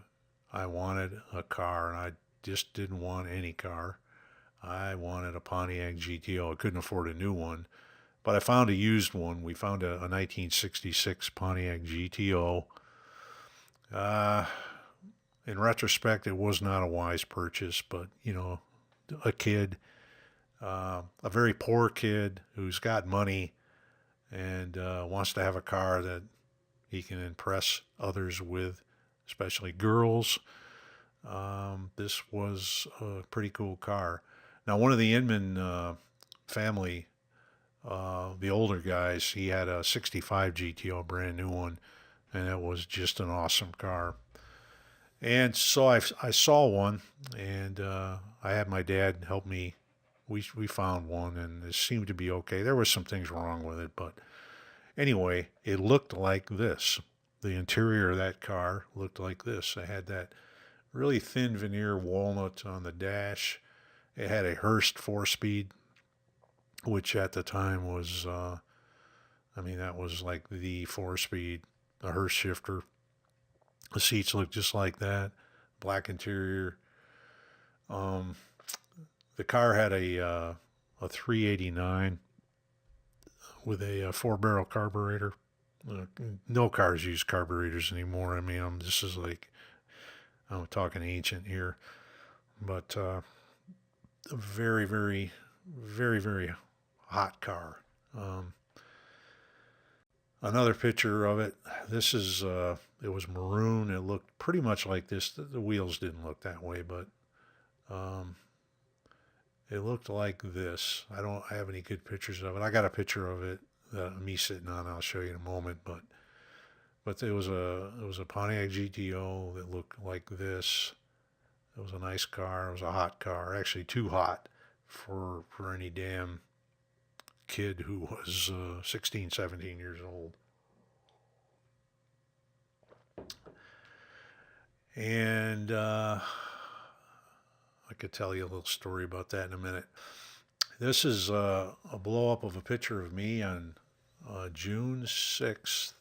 I wanted a car, and I just didn't want any car. I wanted a Pontiac GTO. I couldn't afford a new one, but I found a used one. We found a 1966 Pontiac GTO. Uh, in retrospect, it was not a wise purchase, but a kid, a very poor kid who's got money and wants to have a car that he can impress others with, especially girls. This was a pretty cool car. Now, one of the Inman family, the older guys, he had a 65 GTO, brand new one, and it was just an awesome car. And so I saw one, and I had my dad help me. We found one, and it seemed to be okay. There were some things wrong with it, but anyway, it looked like this. The interior of that car looked like this. I had that really thin veneer walnut on the dash. It had a Hurst 4-speed, which at the time was, that was like the 4-speed, a Hurst shifter. The seats looked just like that, black interior. The car had a 389 with a 4-barrel carburetor. No cars use carburetors anymore. This is like, I'm talking ancient here, but a very, very, very, very hot car. Another picture of it. This is, it was maroon. It looked pretty much like this. The wheels didn't look that way, but it looked like this. I have any good pictures of it. I got a picture of it, me sitting on. I'll show you in a moment, but it was a Pontiac GTO that looked like this. It was a nice car. It was a hot car, actually too hot for any damn kid who was 16, 17 years old. And I could tell you a little story about that in a minute. This is a blow up of a picture of me on June 6th,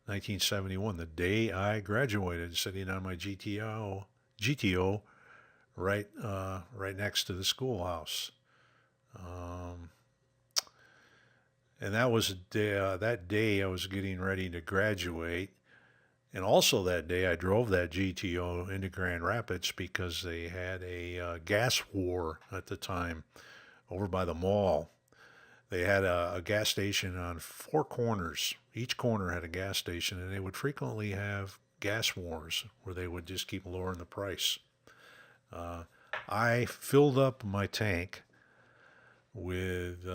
1971, the day I graduated, sitting on my GTO right next to the schoolhouse. And that was that day I was getting ready to graduate. And also that day I drove that GTO into Grand Rapids because they had a gas war at the time over by the mall. They had a gas station on 4 corners. Each corner had a gas station, and they would frequently have gas wars where they would just keep lowering the price. I filled up my tank with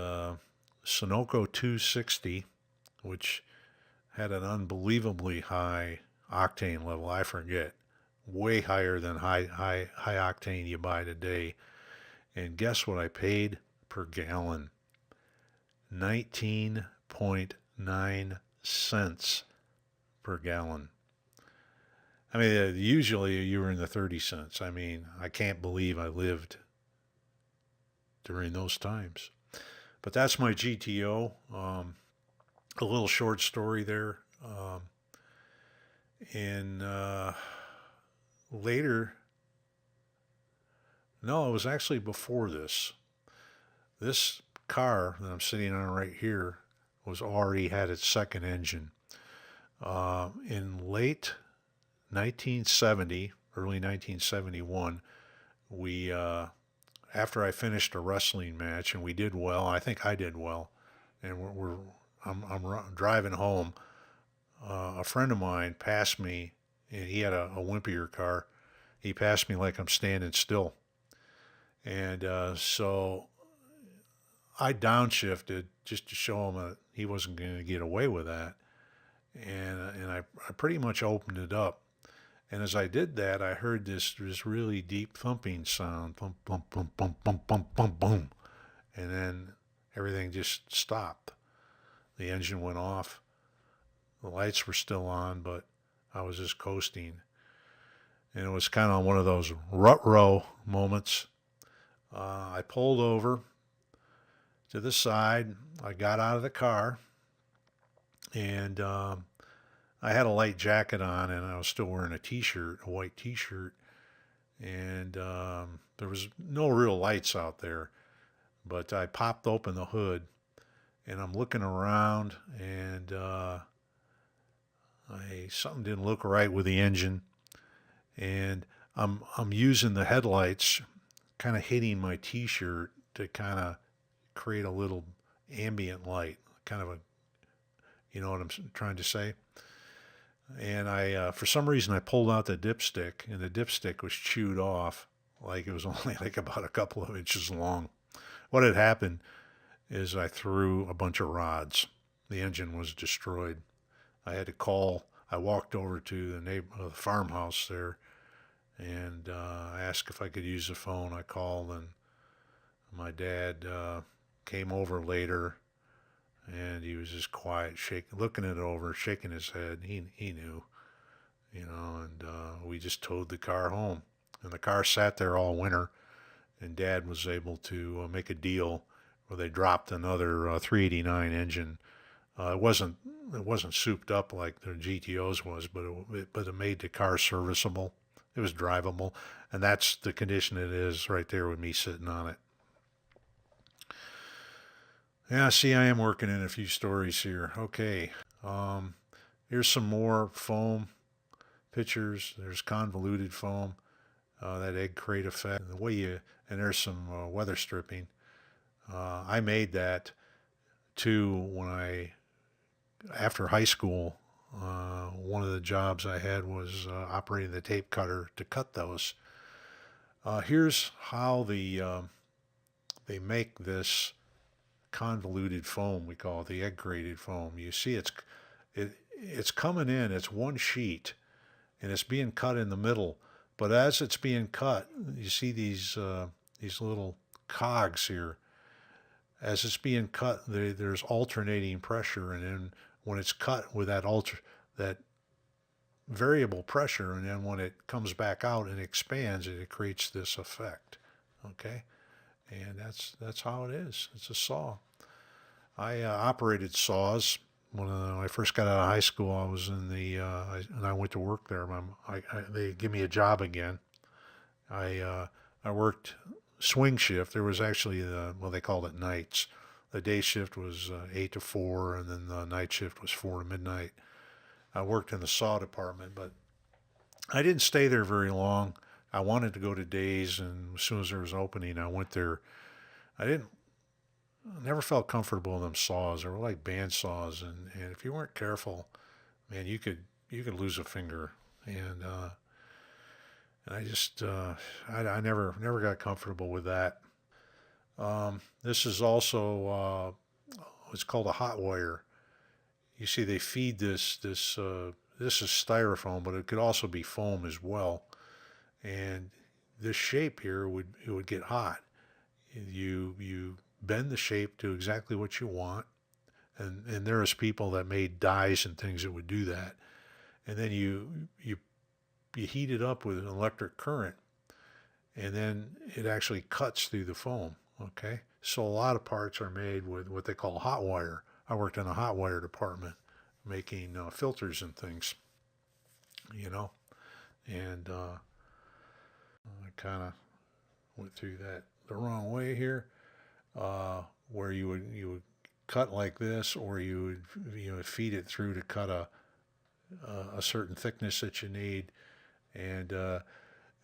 Sunoco 260, which had an unbelievably high octane level. I forget, way higher than high octane you buy today. And guess what I paid per gallon? 19.9 cents per gallon. Usually you were in the 30 cents. I can't believe I lived during those times. But that's my GTO. A little short story there. And later, no, it was actually before this. This car that I'm sitting on right here was already had its second engine. In late 1970, early 1971, we after I finished a wrestling match and we did well. I think I did well, and I'm driving home. A friend of mine passed me, and he had a wimpier car. He passed me like I'm standing still, and so I downshifted just to show him that he wasn't going to get away with that, and I pretty much opened it up. And as I did that, I heard this really deep thumping sound, thump, thump, thump, thump, thump, thump, thump, boom, and then everything just stopped. The engine went off. The lights were still on, but I was just coasting. And it was kind of one of those rut row moments. I pulled over to the side. I got out of the car, and I had a light jacket on, and I was still wearing a t-shirt, a white t-shirt. And there was no real lights out there. But I popped open the hood, and I'm looking around, and something didn't look right with the engine, and I'm using the headlights, kind of hitting my T-shirt to kind of create a little ambient light, kind of a, you know what I'm trying to say. And I, for some reason, I pulled out the dipstick, and the dipstick was chewed off, like it was only like about a couple of inches long. What had happened is I threw a bunch of rods. The engine was destroyed. I had to call. I walked over to the farmhouse there, and I asked if I could use the phone. I called, and my dad came over later, and he was just quiet, looking it over, shaking his head. He knew, you know, and we just towed the car home. And the car sat there all winter, and Dad was able to make a deal where they dropped another 389 engine. It wasn't souped up like the GTOs was, but it made the car serviceable. It was drivable, and that's the condition it is right there with me sitting on it. Yeah, see, I am working in a few stories here. Okay, here's some more foam pictures. There's convoluted foam, that egg crate effect. And there's some weather stripping. I made that too after high school. One of the jobs I had was operating the tape cutter to cut those. Here's how they make this convoluted foam. We call it the egg crated foam. You see, it's coming in. It's one sheet, and it's being cut in the middle. But as it's being cut, you see these little cogs here. As it's being cut, there's alternating pressure, and then when it's cut with that variable pressure, and then when it comes back out and expands, it creates this effect. Okay, and that's how it is. It's a saw. I operated saws when I first got out of high school. I was in and I went to work there. They give me a job again. I worked swing shift. There was actually they called it nights. The day shift was 8 to 4, and then the night shift was 4 to midnight. I worked in the saw department, but I didn't stay there very long. I wanted to go to days, and as soon as there was an opening, I went there. I never felt comfortable in them saws. They were like band saws, and if you weren't careful, man, you could lose a finger. And I just I never got comfortable with that. This is also it's called a hot wire. You see, they feed this is styrofoam, but it could also be foam as well. And this shape here would get hot. You bend the shape to exactly what you want, and there's people that made dyes and things that would do that. And then you heat it up with an electric current, and then it actually cuts through the foam. Okay, so a lot of parts are made with what they call hot wire. I worked in a hot wire department making filters and things, and I kind of went through that the wrong way here, where you would cut like this, or you would feed it through to cut a certain thickness that you need. And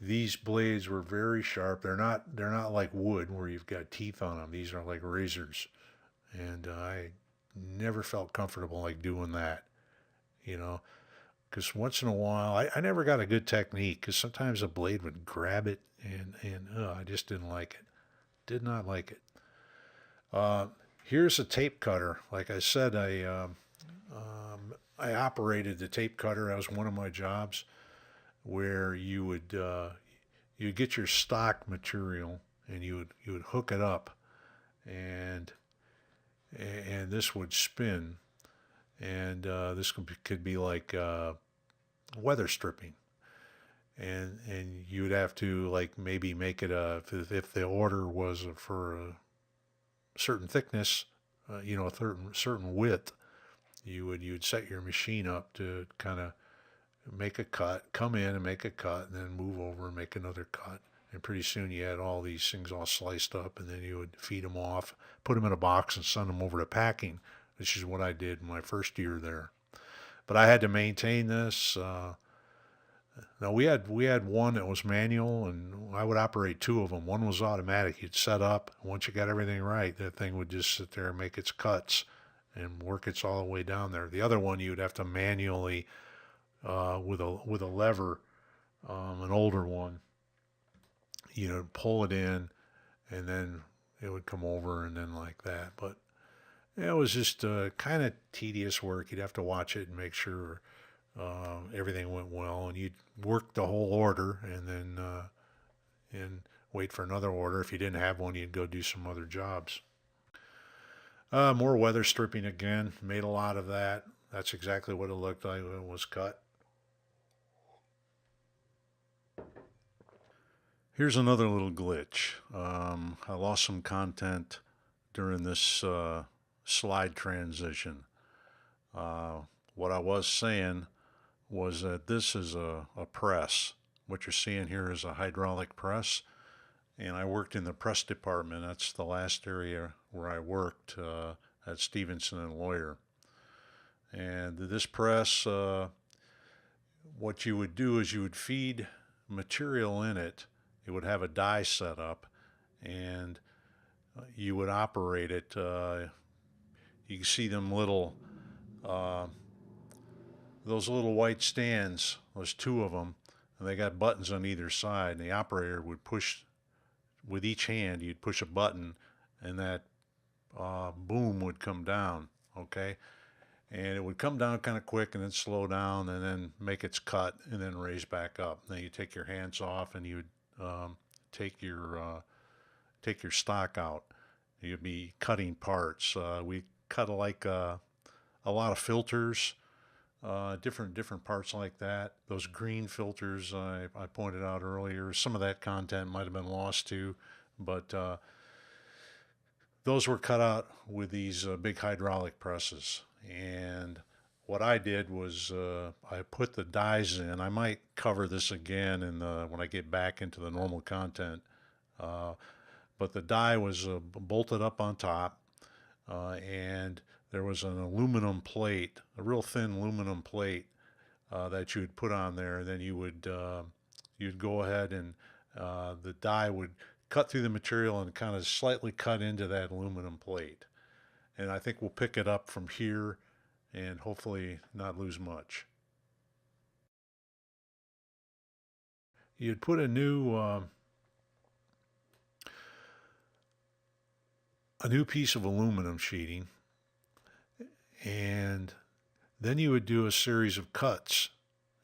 these blades were very sharp. They're not like wood where you've got teeth on them. These are like razors, and I never felt comfortable like doing that. You know, because once in a while I never got a good technique because sometimes a blade would grab it and I just didn't like it. Did not like it. Uh, Here's a tape cutter. Like I said, I operated the tape cutter. That was one of my jobs where you'd get your stock material and you would hook it up and and this would spin and this could be like weather stripping and you would have to like maybe make it a if the order was for a certain thickness, a certain width, you'd set your machine up to kind of make a cut, come in and make a cut, and then move over and make another cut. And pretty soon you had all these things all sliced up, and then you would feed them off, put them in a box, and send them over to packing, which is what I did in my first year there. But I had to maintain this. Now we had one that was manual, and I would operate two of them. One was automatic. You'd set up. Once you got everything right, that thing would just sit there and make its cuts and work its all the way down there. The other one you'd have to manually with a lever, an older one, pull it in, and then it would come over, and then like that. But yeah, it was just kind of tedious work. You'd have to watch it and make sure everything went well, and you'd work the whole order, and then and wait for another order. If you didn't have one, you'd go do some other jobs. More weather stripping again. Made a lot of that. That's exactly what it looked like when it was cut. Here's another little glitch. I lost some content during this slide transition. Uh, what I was saying was that this is a press. What you're seeing here is a hydraulic press, and I worked in the press department. That's the last area where I worked at Stevenson and Lawyer. And this press, what you would do is you would feed material in it. It would have a die set up, and you would operate it. You can see them uh, those little white stands. There's two of them, and they got buttons on either side. And the operator would push with each hand. You'd push a button, and that boom would come down. Okay, and it would come down kind of quick, and then slow down, and then make its cut, and then raise back up. Then you take your hands off, and you would take your stock out. You'd be cutting parts. We cut like a lot of filters, different parts like that. Those green filters I pointed out earlier. Some of that content might have been lost too, but those were cut out with these big hydraulic presses. And what I did was I put the dies in. I might cover this again when I get back into the normal content. Uh, but the die was bolted up on top, and there was an aluminum plate, a real thin aluminum plate that you would put on there. Then you'd go ahead and the die would cut through the material and kind of slightly cut into that aluminum plate. And I think we'll pick it up from here and hopefully not lose much. You'd put a new piece of aluminum sheeting, and then you would do a series of cuts,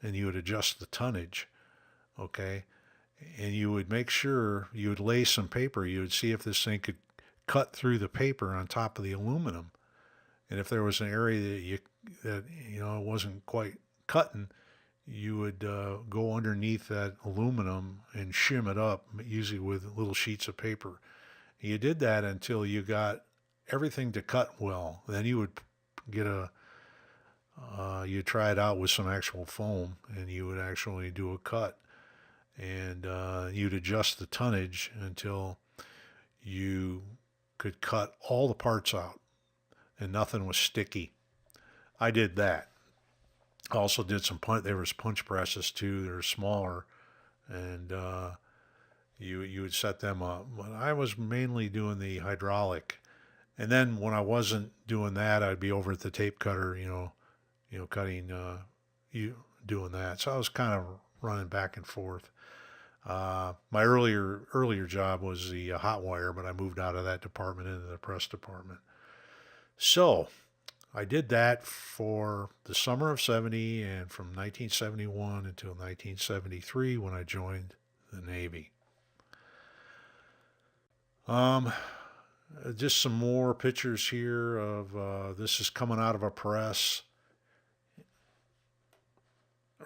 and you would adjust the tonnage, okay? And you would make sure you would lay some paper. You would see if this thing could cut through the paper on top of the aluminum, and if there was an area that it wasn't quite cutting, you would go underneath that aluminum and shim it up, usually with little sheets of paper. You did that until you got everything to cut well. Then you would get you try it out with some actual foam, and you would actually do a cut, and you'd adjust the tonnage until you could cut all the parts out, and nothing was sticky. I did that. Also did some punch. There was punch presses too. They're smaller, and you would set them up. But I was mainly doing the hydraulic, and then when I wasn't doing that, I'd be over at the tape cutter, cutting, you doing that. So I was kind of running back and forth. My earlier job was the hot wire, but I moved out of that department into the press department. So I did that for the summer of 70 and from 1971 until 1973 when I joined the Navy. Just some more pictures here of this is coming out of a press.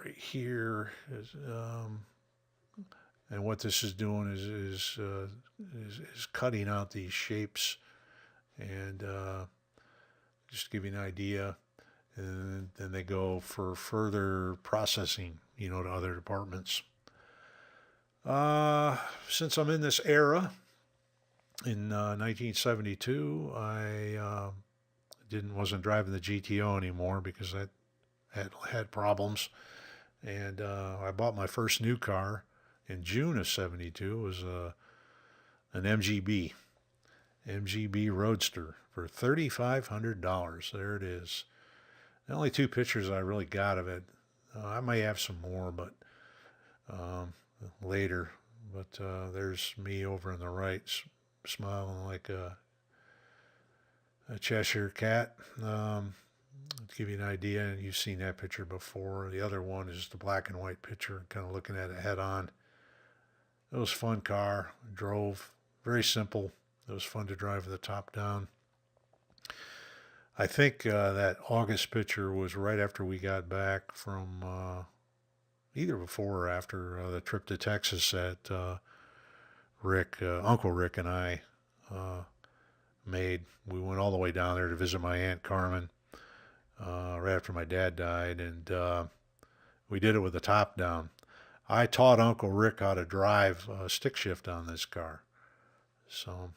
Right here is, and what this is doing is cutting out these shapes and just to give you an idea. And then they go for further processing, to other departments. Since I'm in this era, in 1972, I wasn't driving the GTO anymore because I had problems, and I bought my first new car in June of '72. It was an MGB Roadster for $3,500. There it is. The only two pictures I really got of it. I may have some more, but later. But there's me over on the right, smiling like a Cheshire cat. To give you an idea, and you've seen that picture before. The other one is the black and white picture, kind of looking at it head on. It was a fun car. Drove very simple. It was fun to drive with the top down. I think that August picture was right after we got back from either before or after the trip to Texas that Uncle Rick and I made. We went all the way down there to visit my Aunt Carmen right after my dad died, and we did it with the top down. I taught Uncle Rick how to drive stick shift on this car. So,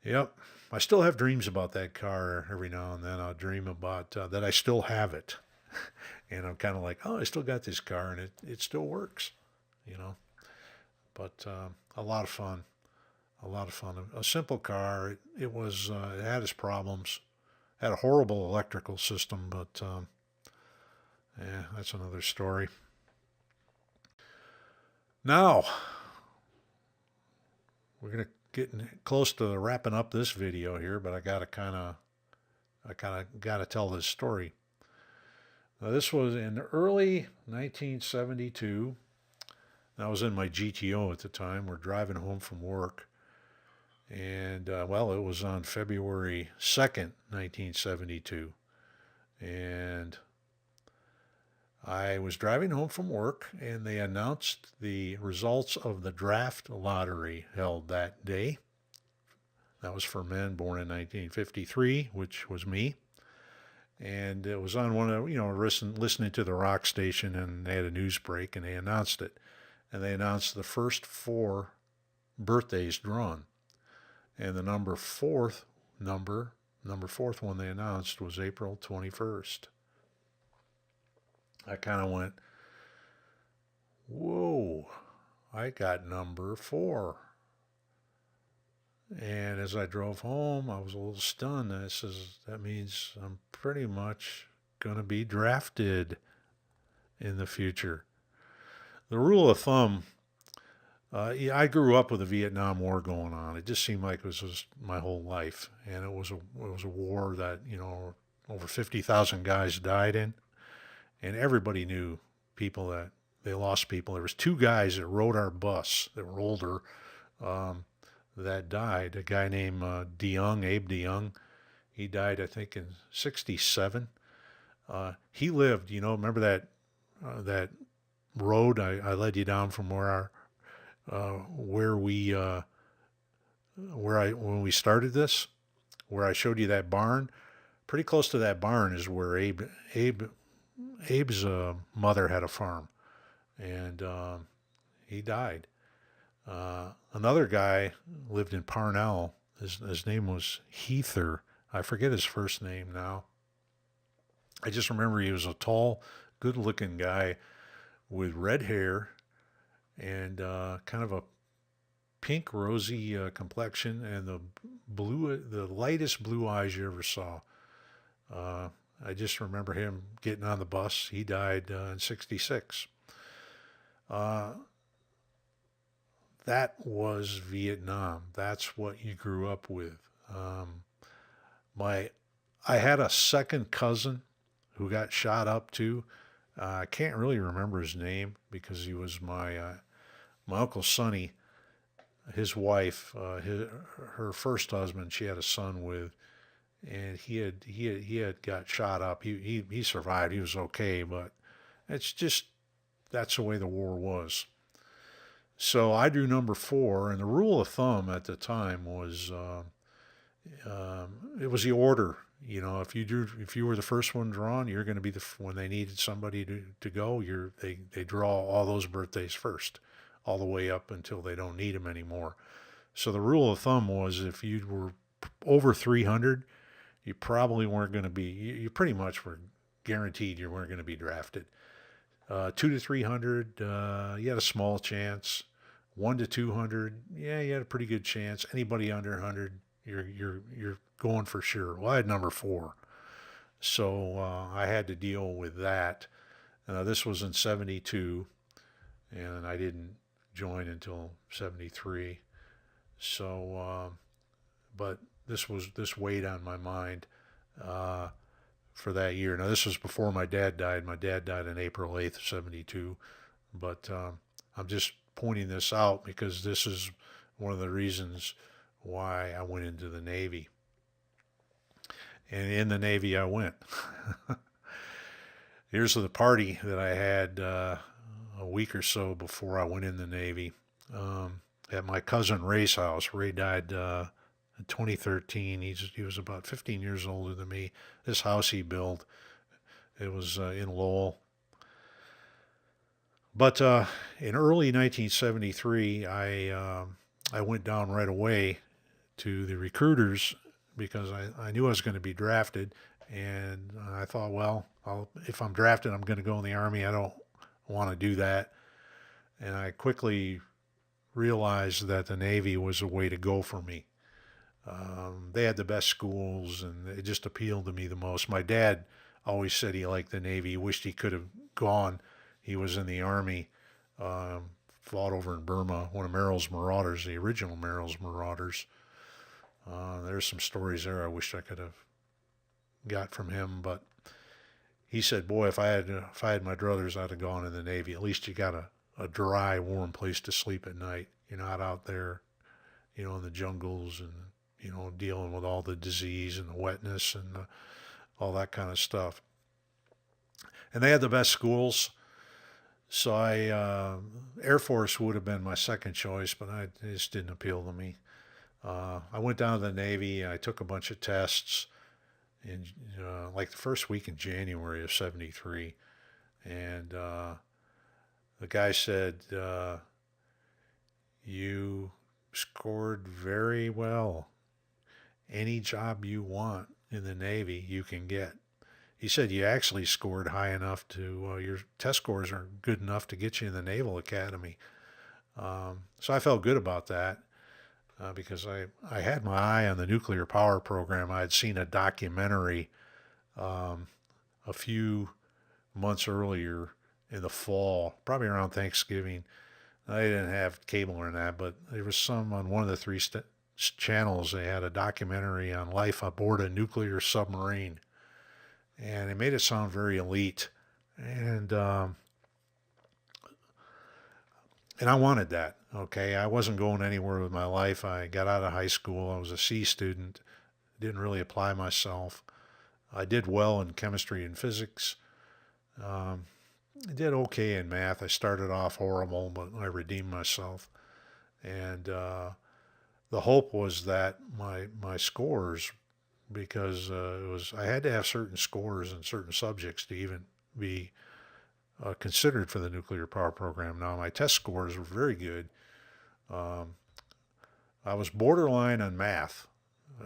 yep. I still have dreams about that car every now and then. I'll dream about that I still have it. And I'm kind of like, oh, I still got this car and it still works, But a lot of fun. A lot of fun. A simple car. It had its problems. Had a horrible electrical system, but that's another story. Now, we're going to getting close to wrapping up this video here, but I gotta tell this story. Now, this was in early 1972. I was in my GTO at the time. We're driving home from work, and it was on February 2nd, 1972, and I was driving home from work, and they announced the results of the draft lottery held that day. That was for men born in 1953, which was me. And it was on one of, listening to the rock station, and they had a news break, and they announced it. And they announced the first 4 birthdays drawn. And the number fourth one they announced was April 21st. I kind of went, whoa, I got number 4. And as I drove home, I was a little stunned. That means I'm pretty much going to be drafted in the future. The rule of thumb, I grew up with the Vietnam War going on. It just seemed like it was just my whole life. And it was a war that, over 50,000 guys died in. And everybody knew people that they lost people. There was 2 guys that rode our bus that were older that died. A guy named Abe DeYoung. He died, I think, in '67. He lived. Remember that road I led you down from when we started this, where I showed you that barn. Pretty close to that barn is where Abe's mother had a farm, and he died. Another guy lived in Parnell. His name was Heather. I forget his first name now. I just remember he was a tall, good-looking guy with red hair and kind of a pink, rosy complexion and the lightest blue eyes you ever saw. Uh, I just remember him getting on the bus. He died in '66. Uh, that was Vietnam. That's what you grew up with. Um, my, I had a second cousin who got shot up too. I can't really remember his name because he was my uncle Sonny, his wife, her first husband. She had a son with, and he had got shot up. He survived. He was okay, but it's just that's the way the war was. So I drew number four, and the rule of thumb at the time was it was the order. You know, if you were the first one drawn, you're going to be when they needed somebody to go. They draw all those birthdays first, all the way up until they don't need them anymore. So the rule of thumb was if you were over 300, you probably weren't going to be. You pretty much were guaranteed you weren't going to be drafted. 2 to 300, you had a small chance. 1 to 200, yeah, you had a pretty good chance. Anybody under 100, you're going for sure. Well, I had number four, so I had to deal with that. This was in '72, and I didn't join until '73. So, but this weighed on my mind uh, for that year. Now, this was before my dad died. My dad died on April 8th, '72. But I'm just pointing this out because this is one of the reasons why I went into the Navy. And in the Navy, I went. Here's the party that I had a week or so before I went in the Navy at my cousin Ray's house. Ray died in 2013. He was about 15 years older than me. This house he built, it was in Lowell. But in early 1973, I went down right away to the recruiters because I knew I was going to be drafted, and I thought, well, if I'm drafted, I'm going to go in the Army. I don't want to do that, and I quickly realized that the Navy was a way to go for me. They had the best schools, and it just appealed to me the most. My dad always said he liked the Navy. He wished he could have gone. He was in the Army, fought over in Burma, one of Merrill's Marauders, the original Merrill's Marauders. There's some stories there I wish I could have got from him, but he said, "Boy, if I had my druthers, I'd have gone in the Navy. At least you got a dry, warm place to sleep at night. You're not out there, in the jungles and dealing with all the disease and the wetness and all that kind of stuff." And they had the best schools. So Air Force would have been my second choice, but it just didn't appeal to me. I went down to the Navy. I took a bunch of tests in like the first week in January of '73, and the guy said, "You scored very well. Any job you want in the Navy, you can get." He said you actually scored high enough your test scores are good enough to get you in the Naval Academy. So I felt good about that because I had my eye on the nuclear power program. I had seen a documentary a few months earlier in the fall, probably around Thanksgiving. I didn't have cable or that, but there was some on one of the three channels. They had a documentary on life aboard a nuclear submarine. And it made it sound very elite, and I wanted that. Okay, I wasn't going anywhere with my life. I got out of high school. I was a C student. Didn't really apply myself. I did well in chemistry and physics. I did okay in math. I started off horrible, but I redeemed myself. And the hope was that my scores, because I had to have certain scores in certain subjects to even be considered for the nuclear power program. Now my test scores were very good. I was borderline on math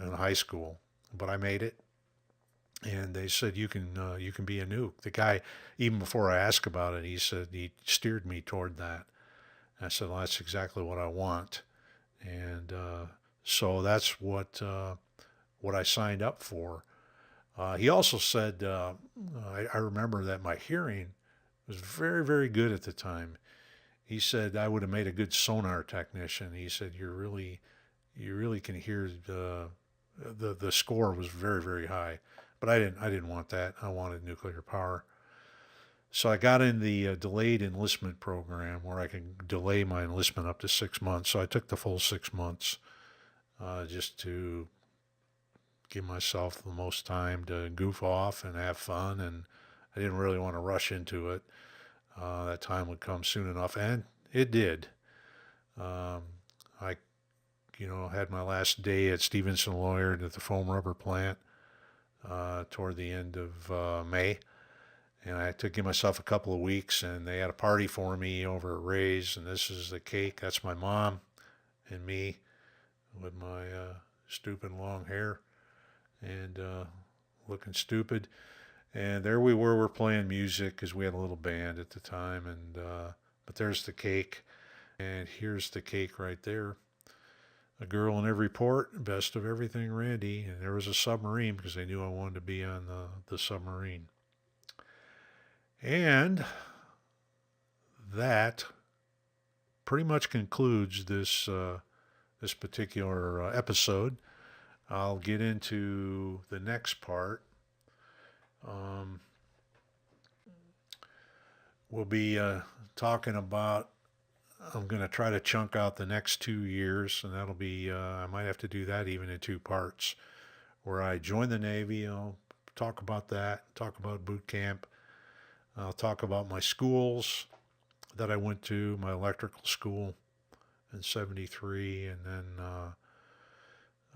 in high school, but I made it. and they said you can be a nuke. The guy, even before I asked about it, he said he steered me toward that. I said, well, that's exactly what I want, and so that's what I signed up for. He also said, I remember that my hearing was very, very good at the time. He said I would have made a good sonar technician. He said you really can hear the score was very, very high, but I didn't want that. I wanted nuclear power. So I got in the delayed enlistment program where I can delay my enlistment up to 6 months. So I took the full 6 months just to give myself the most time to goof off and have fun. And I didn't really want to rush into it. That time would come soon enough, and it did. Um, I, had my last day at Stevenson Lawyer at the foam rubber plant toward the end of May. And I took myself a couple of weeks, and they had a party for me over at Ray's. And this is the cake. That's my mom and me with my stupid long hair and looking stupid. And there we were. We're playing music because we had a little band at the time. And but there's the cake, and here's the cake right there. A girl in every port, best of everything, Randy. And there was a submarine because they knew I wanted to be on the submarine. And that pretty much concludes this particular episode. I'll get into the next part. We'll be talking about. I'm going to try to chunk out the next 2 years, and that'll be. I might have to do that even in two parts, where I join the Navy. I'll talk about that. Talk about boot camp. I'll talk about my schools that I went to, my electrical school in '73, and then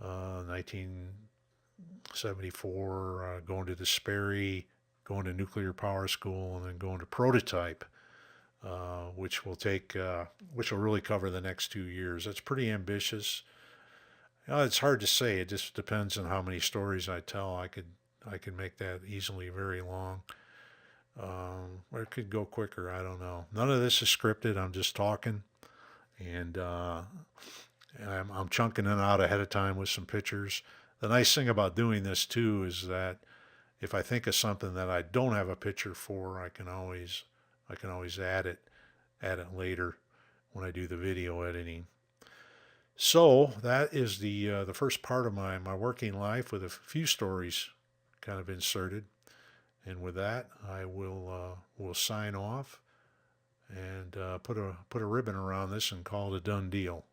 1974 going to the Sperry, going to nuclear power school, and then going to prototype, which will really cover the next 2 years. That's pretty ambitious. It's hard to say. It just depends on how many stories I tell. I could make that easily very long. Or it could go quicker. I don't know. None of this is scripted. I'm just talking, and I'm chunking it out ahead of time with some pictures. The nice thing about doing this too is that if I think of something that I don't have a picture for, I can always add it later when I do the video editing. So that is the first part of my working life with a few stories kind of inserted. And with that, I will sign off and put a ribbon around this and call it a done deal.